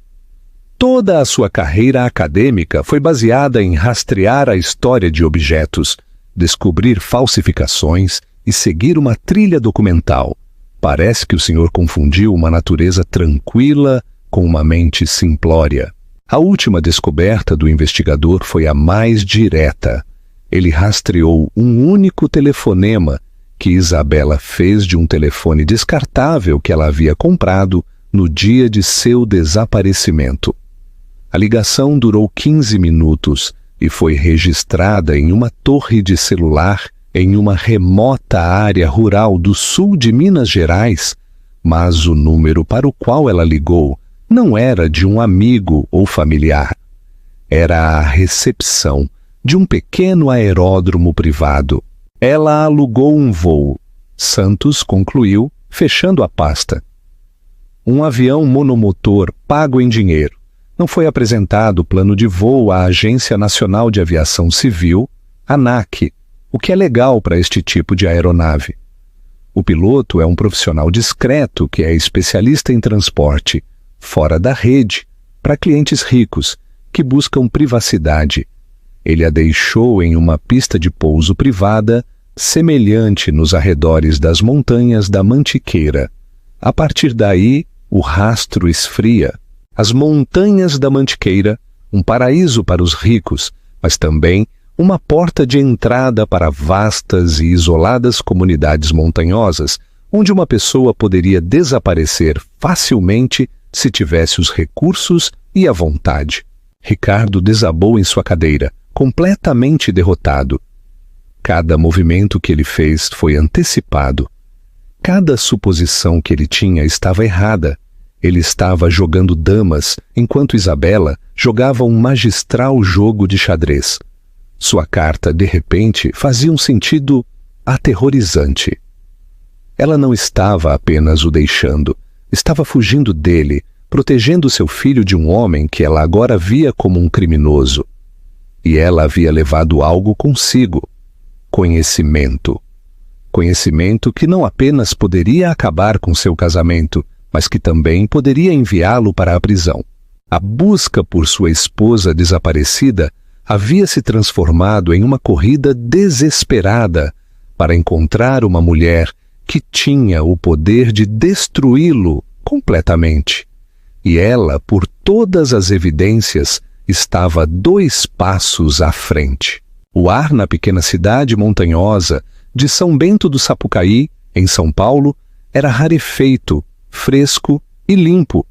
Toda a sua carreira acadêmica foi baseada em rastrear a história de objetos, descobrir falsificações e seguir uma trilha documental. Parece que o senhor confundiu uma natureza tranquila com uma mente simplória. A última descoberta do investigador foi a mais direta. Ele rastreou um único telefonema que Isabela fez de um telefone descartável que ela havia comprado no dia de seu desaparecimento. A ligação durou 15 minutos e foi registrada em uma torre de celular em uma remota área rural do sul de Minas Gerais, Mas o número para o qual ela ligou não era de um amigo ou familiar. Era a recepção de um pequeno aeródromo privado. Ela alugou um voo. Santos concluiu, fechando a pasta. Um avião monomotor pago em dinheiro. Não foi apresentado o plano de voo à Agência Nacional de Aviação Civil, ANAC, o que é legal para este tipo de aeronave. O piloto é um profissional discreto que é especialista em transporte, fora da rede, para clientes ricos, que buscam privacidade. Ele a deixou em uma pista de pouso privada, semelhante nos arredores das montanhas da Mantiqueira. A partir daí, o rastro esfria. As montanhas da Mantiqueira, um paraíso para os ricos, mas também uma porta de entrada para vastas e isoladas comunidades montanhosas, onde uma pessoa poderia desaparecer facilmente se tivesse os recursos e a vontade. Ricardo desabou em sua cadeira, completamente derrotado. Cada movimento que ele fez foi antecipado. Cada suposição que ele tinha estava errada. Ele estava jogando damas, enquanto Isabela jogava um magistral jogo de xadrez. Sua carta, de repente, fazia um sentido aterrorizante. Ela não estava apenas o deixando, estava fugindo dele, protegendo seu filho de um homem que ela agora via como um criminoso. E ela havia levado algo consigo: conhecimento. Conhecimento que não apenas poderia acabar com seu casamento, mas que também poderia enviá-lo para a prisão. A busca por sua esposa desaparecida havia se transformado em uma corrida desesperada para encontrar uma mulher que tinha o poder de destruí-lo completamente. E ela, por todas as evidências, estava 2 passos à frente. O ar na pequena cidade montanhosa de São Bento do Sapucaí, em São Paulo, era rarefeito, fresco e limpo.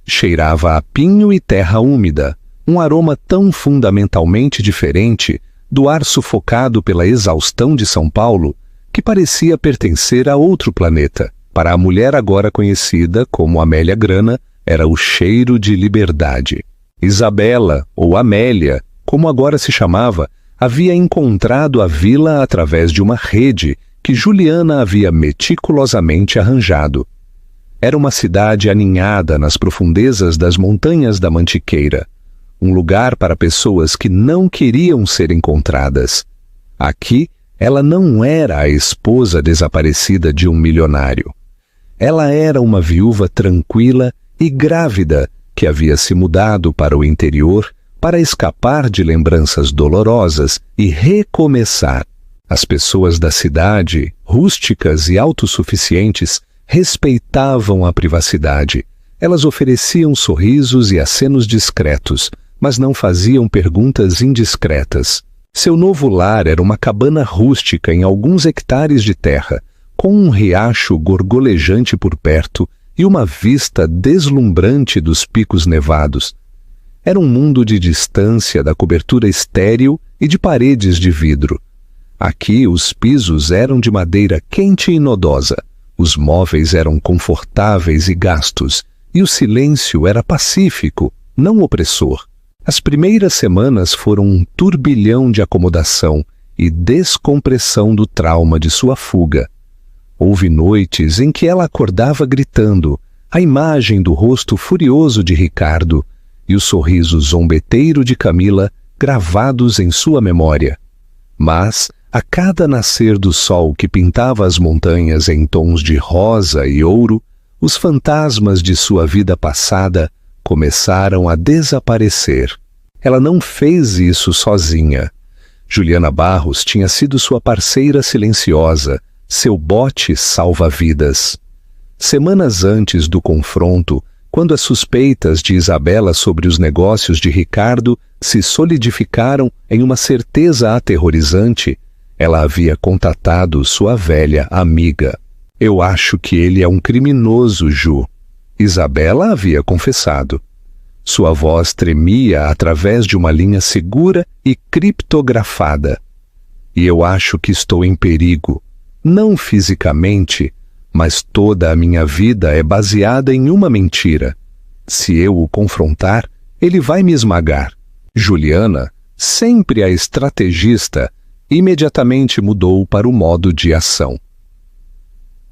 Cheirava a pinho e terra úmida, um aroma tão fundamentalmente diferente do ar sufocado pela exaustão de São Paulo que parecia pertencer a outro planeta. Para a mulher agora conhecida como Amélia Grana, era o cheiro de liberdade. Isabela, ou Amélia, como agora se chamava, havia encontrado a vila através de uma rede que Juliana havia meticulosamente arranjado. Era uma cidade aninhada nas profundezas das montanhas da Mantiqueira, um lugar para pessoas que não queriam ser encontradas. Aqui, ela não era a esposa desaparecida de um milionário. Ela era uma viúva tranquila e grávida que havia se mudado para o interior para escapar de lembranças dolorosas e recomeçar. As pessoas da cidade, rústicas e autossuficientes, respeitavam a privacidade. Elas ofereciam sorrisos e acenos discretos, mas não faziam perguntas indiscretas. Seu novo lar era uma cabana rústica em alguns hectares de terra, com um riacho gorgolejante por perto e uma vista deslumbrante dos picos nevados. Era um mundo de distância da cobertura estéril e de paredes de vidro. Aqui os pisos eram de madeira quente e nodosa, os móveis eram confortáveis e gastos, e o silêncio era pacífico, não opressor. As primeiras semanas foram um turbilhão de acomodação e descompressão do trauma de sua fuga. Houve noites em que ela acordava gritando, a imagem do rosto furioso de Ricardo e o sorriso zombeteiro de Camila gravados em sua memória. Mas, a cada nascer do sol que pintava as montanhas em tons de rosa e ouro, os fantasmas de sua vida passada começaram a desaparecer. Ela não fez isso sozinha. Juliana Barros tinha sido sua parceira silenciosa, seu bote salva-vidas. Semanas antes do confronto, quando as suspeitas de Isabela sobre os negócios de Ricardo se solidificaram em uma certeza aterrorizante, ela havia contatado sua velha amiga. Eu acho que ele é um criminoso, Ju. Isabela havia confessado. Sua voz tremia através de uma linha segura e criptografada. E eu acho que estou em perigo. Não fisicamente, mas toda a minha vida é baseada em uma mentira. Se eu o confrontar, ele vai me esmagar. Juliana, sempre a estrategista, imediatamente mudou para o modo de ação.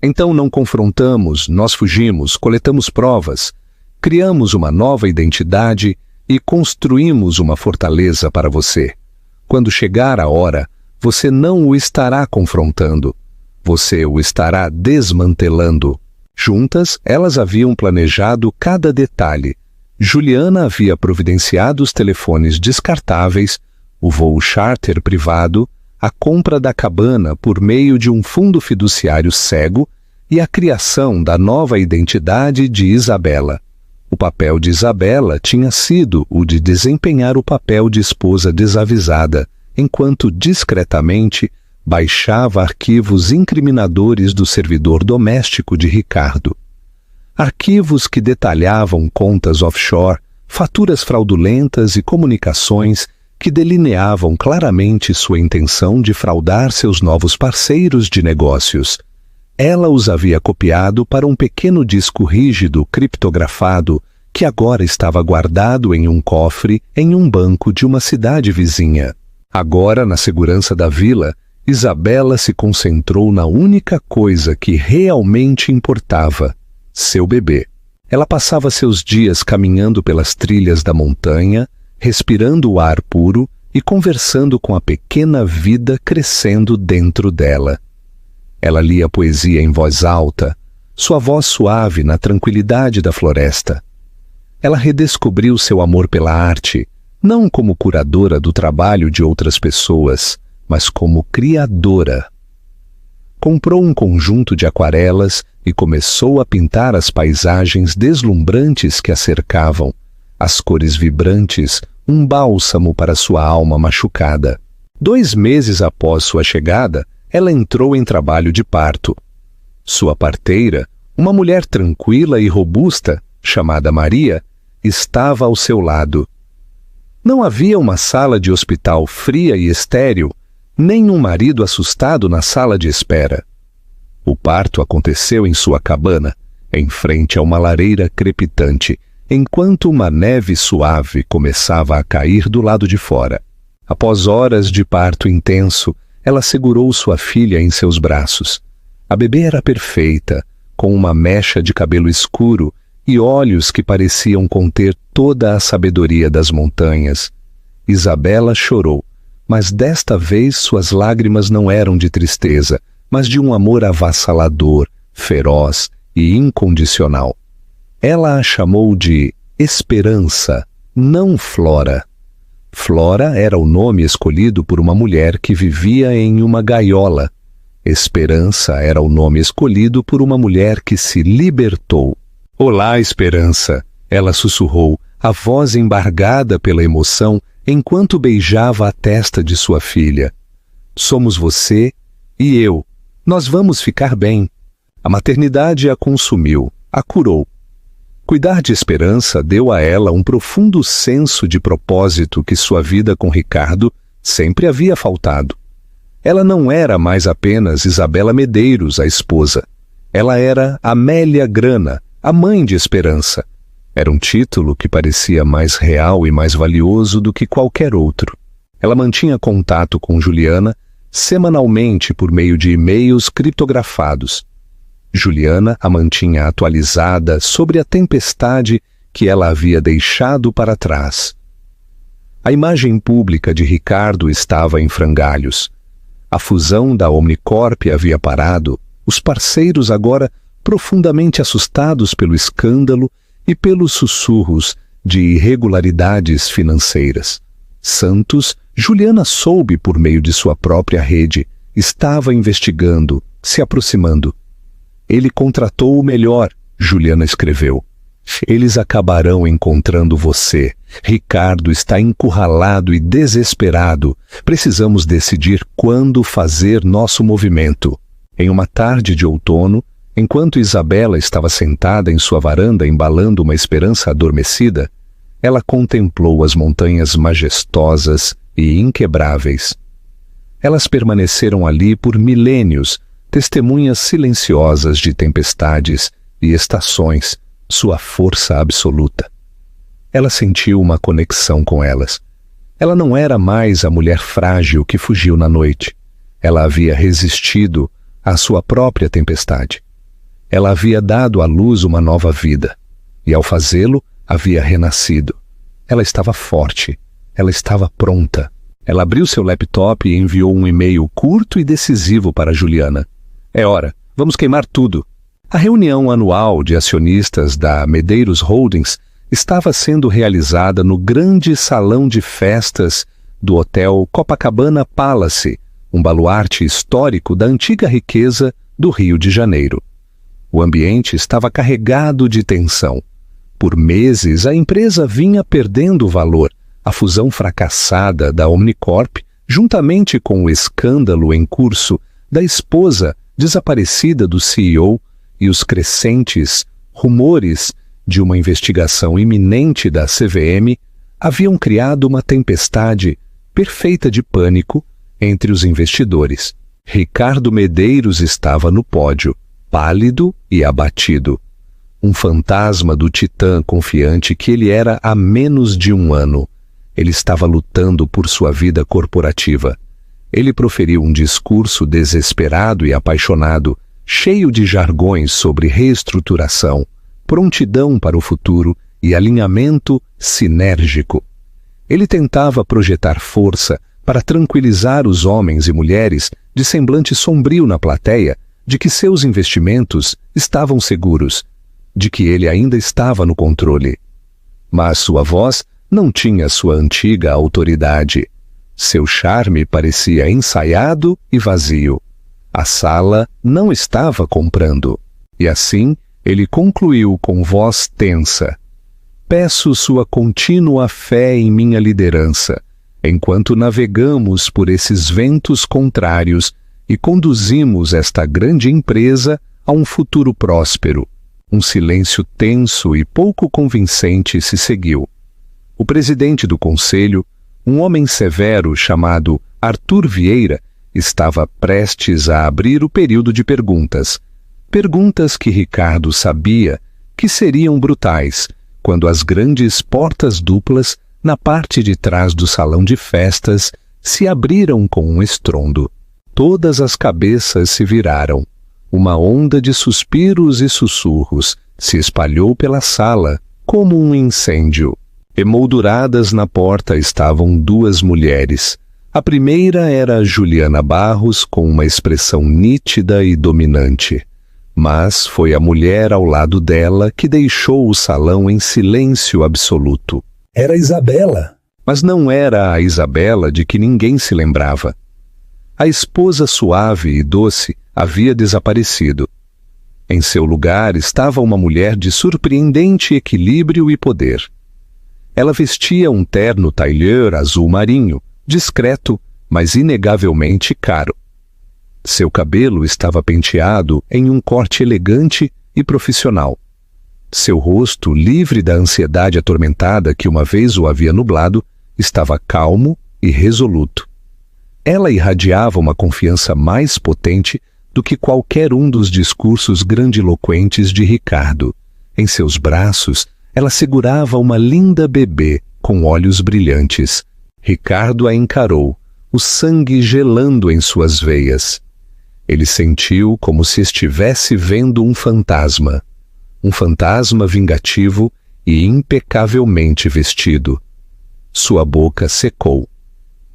Então não confrontamos, nós fugimos, coletamos provas, criamos uma nova identidade e construímos uma fortaleza para você. Quando chegar a hora, você não o estará confrontando, você o estará desmantelando. Juntas, elas haviam planejado cada detalhe. Juliana havia providenciado os telefones descartáveis, o voo charter privado, a compra da cabana por meio de um fundo fiduciário cego e a criação da nova identidade de Isabela. O papel de Isabela tinha sido o de desempenhar o papel de esposa desavisada, enquanto discretamente baixava arquivos incriminadores do servidor doméstico de Ricardo. Arquivos que detalhavam contas offshore, faturas fraudulentas e comunicações que delineavam claramente sua intenção de fraudar seus novos parceiros de negócios. Ela os havia copiado para um pequeno disco rígido criptografado que agora estava guardado em um cofre em um banco de uma cidade vizinha. Agora, na segurança da vila, Isabela se concentrou na única coisa que realmente importava: seu bebê. Ela passava seus dias caminhando pelas trilhas da montanha, respirando o ar puro e conversando com a pequena vida crescendo dentro dela. Ela lia poesia em voz alta, sua voz suave na tranquilidade da floresta. Ela redescobriu seu amor pela arte, não como curadora do trabalho de outras pessoas, mas como criadora. Comprou um conjunto de aquarelas e começou a pintar as paisagens deslumbrantes que a cercavam, as cores vibrantes, um bálsamo para sua alma machucada. 2 meses após sua chegada, ela entrou em trabalho de parto. Sua parteira, uma mulher tranquila e robusta, chamada Maria, estava ao seu lado. Não havia uma sala de hospital fria e estéril, nem um marido assustado na sala de espera. O parto aconteceu em sua cabana, em frente a uma lareira crepitante, enquanto uma neve suave começava a cair do lado de fora. Após horas de parto intenso, ela segurou sua filha em seus braços. A bebê era perfeita, com uma mecha de cabelo escuro e olhos que pareciam conter toda a sabedoria das montanhas. Isabela chorou, mas desta vez suas lágrimas não eram de tristeza, mas de um amor avassalador, feroz e incondicional. Ela a chamou de Esperança, não Flora. Flora era o nome escolhido por uma mulher que vivia em uma gaiola. Esperança era o nome escolhido por uma mulher que se libertou. Olá, Esperança, ela sussurrou, a voz embargada pela emoção, enquanto beijava a testa de sua filha. Somos você e eu. Nós vamos ficar bem. A maternidade a consumiu, a curou. Cuidar de Esperança deu a ela um profundo senso de propósito que sua vida com Ricardo sempre havia faltado. Ela não era mais apenas Isabela Medeiros, a esposa. Ela era Amélia Grana, a mãe de Esperança. Era um título que parecia mais real e mais valioso do que qualquer outro. Ela mantinha contato com Juliana semanalmente por meio de e-mails criptografados. Juliana a mantinha atualizada sobre a tempestade que ela havia deixado para trás. A imagem pública de Ricardo estava em frangalhos. A fusão da Omnicorp havia parado, os parceiros agora profundamente assustados pelo escândalo e pelos sussurros de irregularidades financeiras. Santos, Juliana soube por meio de sua própria rede, estava investigando, se aproximando. Ele contratou o melhor, Juliana escreveu. Eles acabarão encontrando você. Ricardo está encurralado e desesperado. Precisamos decidir quando fazer nosso movimento. Em uma tarde de outono, enquanto Isabela estava sentada em sua varanda embalando uma esperança adormecida, ela contemplou as montanhas majestosas e inquebráveis. Elas permaneceram ali por milênios, testemunhas silenciosas de tempestades e estações, sua força absoluta. Ela sentiu uma conexão com elas. Ela não era mais a mulher frágil que fugiu na noite. Ela havia resistido à sua própria tempestade. Ela havia dado à luz uma nova vida, e ao fazê-lo, havia renascido. Ela estava forte, ela estava pronta. Ela abriu seu laptop e enviou um e-mail curto e decisivo para Juliana. É hora, vamos queimar tudo. A reunião anual de acionistas da Medeiros Holdings estava sendo realizada no grande salão de festas do Hotel Copacabana Palace, um baluarte histórico da antiga riqueza do Rio de Janeiro. O ambiente estava carregado de tensão. Por meses, a empresa vinha perdendo valor. A fusão fracassada da Omnicorp, juntamente com o escândalo em curso da esposa desaparecida do CEO e os crescentes rumores de uma investigação iminente da CVM, haviam criado uma tempestade perfeita de pânico entre os investidores. Ricardo Medeiros estava no pódio, pálido e abatido. Um fantasma do titã confiante que ele era há menos de um ano. Ele estava lutando por sua vida corporativa. Ele proferiu um discurso desesperado e apaixonado, cheio de jargões sobre reestruturação, prontidão para o futuro e alinhamento sinérgico. Ele tentava projetar força para tranquilizar os homens e mulheres de semblante sombrio na plateia de que seus investimentos estavam seguros, de que ele ainda estava no controle. Mas sua voz não tinha sua antiga autoridade. Seu charme parecia ensaiado e vazio. A sala não estava comprando. E assim, ele concluiu com voz tensa: peço sua contínua fé em minha liderança, enquanto navegamos por esses ventos contrários e conduzimos esta grande empresa a um futuro próspero. Um silêncio tenso e pouco convincente se seguiu. O presidente do conselho, um homem severo chamado Arthur Vieira, estava prestes a abrir o período de perguntas. Perguntas que Ricardo sabia que seriam brutais, quando as grandes portas duplas, na parte de trás do salão de festas, se abriram com um estrondo. Todas as cabeças se viraram. Uma onda de suspiros e sussurros se espalhou pela sala, como um incêndio. Emolduradas na porta estavam duas mulheres. A primeira era Juliana Barros, com uma expressão nítida e dominante. Mas foi a mulher ao lado dela que deixou o salão em silêncio absoluto. Era Isabela. Mas não era a Isabela de que ninguém se lembrava. A esposa suave e doce havia desaparecido. Em seu lugar estava uma mulher de surpreendente equilíbrio e poder. Ela vestia um terno tailleur azul marinho, discreto, mas inegavelmente caro. Seu cabelo estava penteado em um corte elegante e profissional. Seu rosto, livre da ansiedade atormentada que uma vez o havia nublado, estava calmo e resoluto. Ela irradiava uma confiança mais potente do que qualquer um dos discursos grandiloquentes de Ricardo. Em seus braços, ela segurava uma linda bebê com olhos brilhantes. Ricardo a encarou, o sangue gelando em suas veias. Ele sentiu como se estivesse vendo um fantasma vingativo e impecavelmente vestido. Sua boca secou.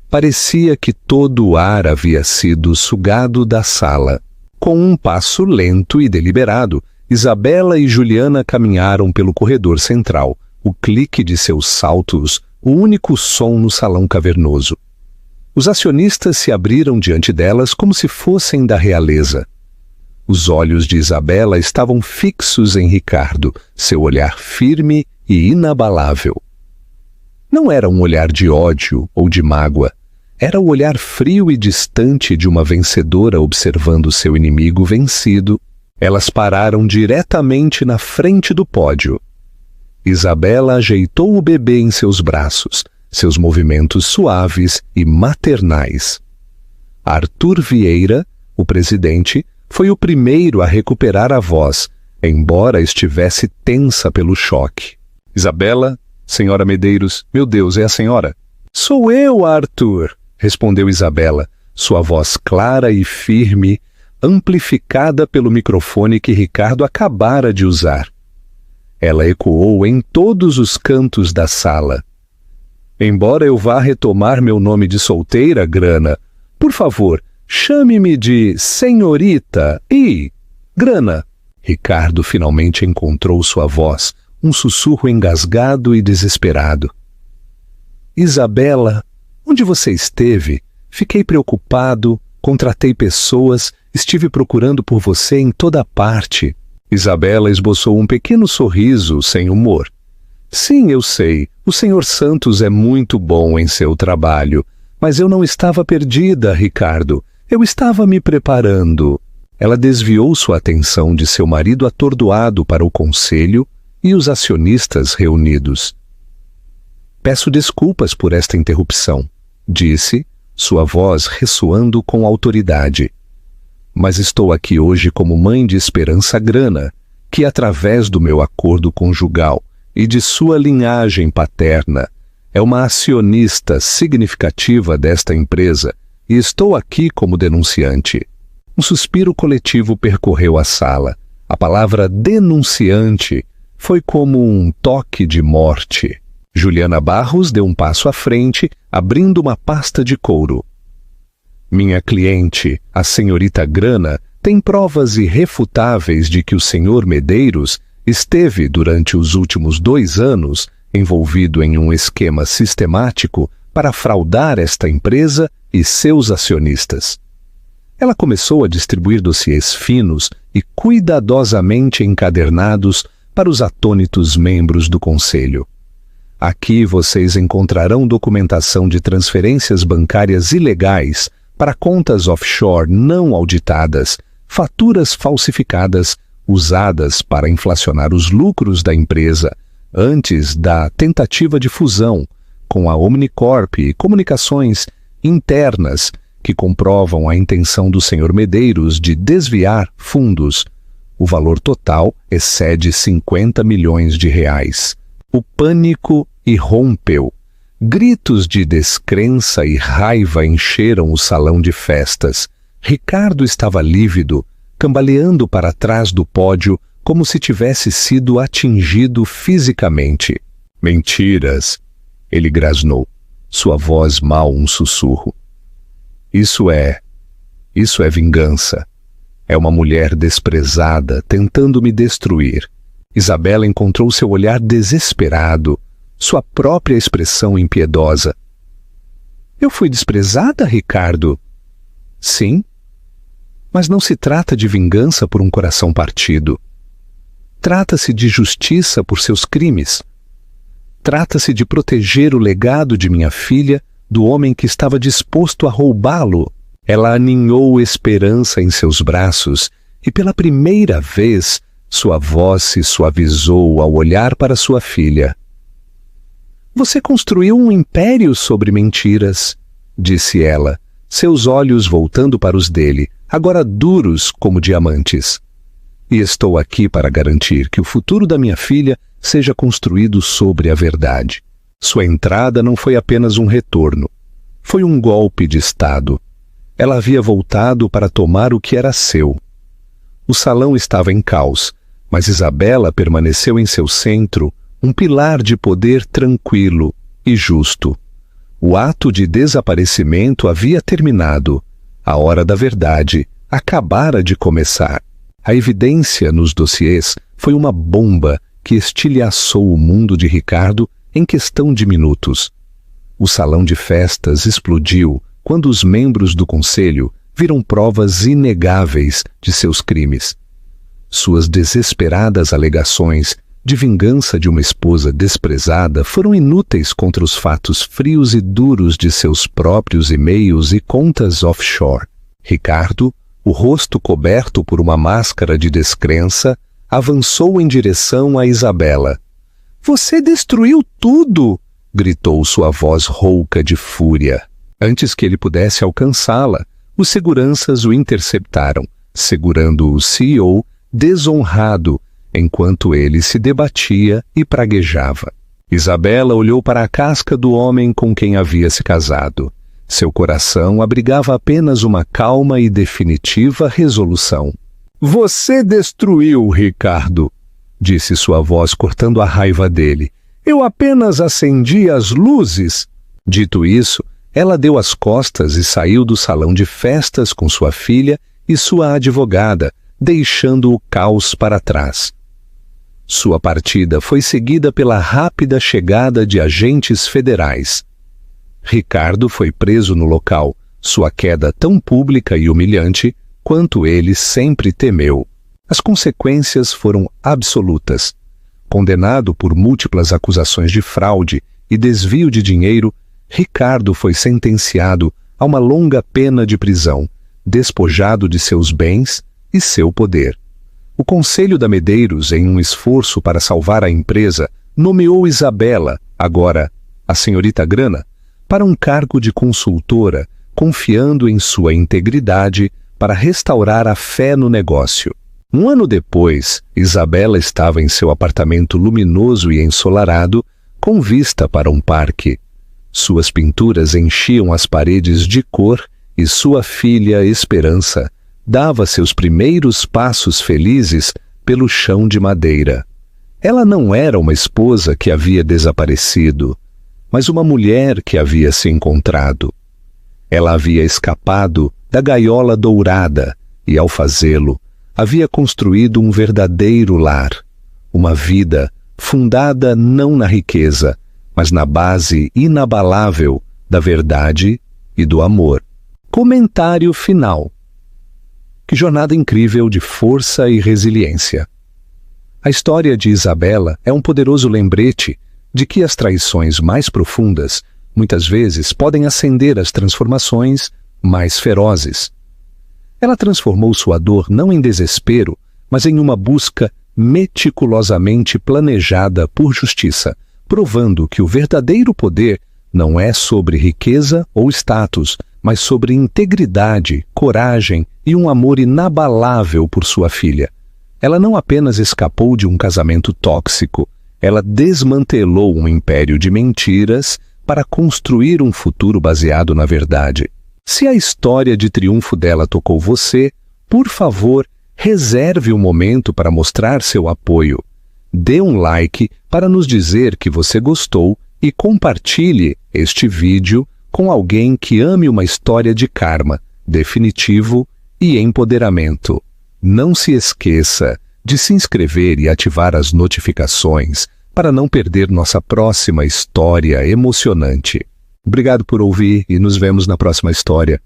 Parecia que todo o ar havia sido sugado da sala. Com um passo lento e deliberado, Isabela e Juliana caminharam pelo corredor central, o clique de seus saltos, o único som no salão cavernoso. Os acionistas se abriram diante delas como se fossem da realeza. Os olhos de Isabela estavam fixos em Ricardo, seu olhar firme e inabalável. Não era um olhar de ódio ou de mágoa. Era o olhar frio e distante de uma vencedora observando seu inimigo vencido. Elas pararam diretamente na frente do pódio. Isabela ajeitou o bebê em seus braços, seus movimentos suaves e maternais. Arthur Vieira, o presidente, foi o primeiro a recuperar a voz, embora estivesse tensa pelo choque. Isabela, senhora Medeiros, meu Deus, é a senhora? Sou eu, Arthur, respondeu Isabela, sua voz clara e firme, amplificada pelo microfone que Ricardo acabara de usar. Ela ecoou em todos os cantos da sala. Embora eu vá retomar meu nome de solteira, Grana, por favor, chame-me de senhorita e... Grana. Ricardo finalmente encontrou sua voz, um sussurro engasgado e desesperado. Isabela, onde você esteve? Fiquei preocupado, contratei pessoas, estive procurando por você em toda parte. Isabela esboçou um pequeno sorriso sem humor. Sim, eu sei, o Sr. Santos é muito bom em seu trabalho, mas eu não estava perdida, Ricardo. Eu estava me preparando. Ela desviou sua atenção de seu marido atordoado para o conselho e os acionistas reunidos. Peço desculpas por esta interrupção, disse, sua voz ressoando com autoridade. Mas estou aqui hoje como mãe de Esperança Grana, que através do meu acordo conjugal e de sua linhagem paterna, é uma acionista significativa desta empresa e estou aqui como denunciante. Um suspiro coletivo percorreu a sala. A palavra denunciante foi como um toque de morte. Juliana Barros deu um passo à frente, abrindo uma pasta de couro. Minha cliente, a senhorita Grana, tem provas irrefutáveis de que o senhor Medeiros esteve, durante os últimos 2 anos, envolvido em um esquema sistemático para fraudar esta empresa e seus acionistas. Ela começou a distribuir dossiês finos e cuidadosamente encadernados para os atônitos membros do conselho. Aqui vocês encontrarão documentação de transferências bancárias ilegais para contas offshore não auditadas, faturas falsificadas usadas para inflacionar os lucros da empresa antes da tentativa de fusão com a Omnicorp e comunicações internas que comprovam a intenção do Sr. Medeiros de desviar fundos. O valor total excede 50 milhões de reais. O pânico irrompeu. Gritos de descrença e raiva encheram o salão de festas. Ricardo estava lívido, cambaleando para trás do pódio como se tivesse sido atingido fisicamente. Mentiras, ele grasnou, sua voz mal um sussurro. Isso é vingança. É uma mulher desprezada tentando me destruir. Isabela encontrou seu olhar desesperado, sua própria expressão impiedosa. Eu fui desprezada, Ricardo? Sim, mas não se trata de vingança por um coração partido. Trata-se de justiça por seus crimes. Trata-se de proteger o legado de minha filha do homem que estava disposto a roubá-lo. Ela aninhou esperança em seus braços e pela primeira vez sua voz se suavizou ao olhar para sua filha. Você construiu um império sobre mentiras, disse ela, seus olhos voltando para os dele, agora duros como diamantes. E estou aqui para garantir que o futuro da minha filha seja construído sobre a verdade. Sua entrada não foi apenas um retorno. Foi um golpe de Estado. Ela havia voltado para tomar o que era seu. O salão estava em caos, mas Isabela permaneceu em seu centro, um pilar de poder tranquilo e justo. O ato de desaparecimento havia terminado. A hora da verdade acabara de começar. A evidência nos dossiês foi uma bomba que estilhaçou o mundo de Ricardo em questão de minutos. O salão de festas explodiu quando os membros do conselho viram provas inegáveis de seus crimes. Suas desesperadas alegações de vingança de uma esposa desprezada foram inúteis contra os fatos frios e duros de seus próprios e-mails e contas offshore. Ricardo, o rosto coberto por uma máscara de descrença, avançou em direção a Isabela. Você destruiu tudo! Gritou sua voz rouca de fúria. Antes que ele pudesse alcançá-la, os seguranças o interceptaram, segurando o CEO desonrado enquanto ele se debatia e praguejava. Isabela olhou para a casca do homem com quem havia se casado. Seu coração abrigava apenas uma calma e definitiva resolução. "Você destruiu, Ricardo", disse sua voz cortando a raiva dele. "Eu apenas acendi as luzes." Dito isso, ela deu as costas e saiu do salão de festas com sua filha e sua advogada, deixando o caos para trás. Sua partida foi seguida pela rápida chegada de agentes federais. Ricardo foi preso no local, sua queda tão pública e humilhante quanto ele sempre temeu. As consequências foram absolutas. Condenado por múltiplas acusações de fraude e desvio de dinheiro, Ricardo foi sentenciado a uma longa pena de prisão, despojado de seus bens e seu poder. O Conselho da Medeiros, em um esforço para salvar a empresa, nomeou Isabela, agora a senhorita Grana, para um cargo de consultora, confiando em sua integridade para restaurar a fé no negócio. Um ano depois, Isabela estava em seu apartamento luminoso e ensolarado, com vista para um parque. Suas pinturas enchiam as paredes de cor e sua filha Esperança dava seus primeiros passos felizes pelo chão de madeira. Ela não era uma esposa que havia desaparecido, mas uma mulher que havia se encontrado. Ela havia escapado da gaiola dourada e, ao fazê-lo, havia construído um verdadeiro lar, uma vida fundada não na riqueza, mas na base inabalável da verdade e do amor. Comentário final. Que jornada incrível de força e resiliência. A história de Isabela é um poderoso lembrete de que as traições mais profundas muitas vezes podem acender as transformações mais ferozes. Ela transformou sua dor não em desespero, mas em uma busca meticulosamente planejada por justiça, provando que o verdadeiro poder não é sobre riqueza ou status, mas sobre integridade, coragem e um amor inabalável por sua filha. Ela não apenas escapou de um casamento tóxico, ela desmantelou um império de mentiras para construir um futuro baseado na verdade. Se a história de triunfo dela tocou você, por favor, reserve um momento para mostrar seu apoio. Dê um like para nos dizer que você gostou e compartilhe este vídeo com alguém que ame uma história de karma, definitivo e empoderamento. Não se esqueça de se inscrever e ativar as notificações para não perder nossa próxima história emocionante. Obrigado por ouvir e nos vemos na próxima história.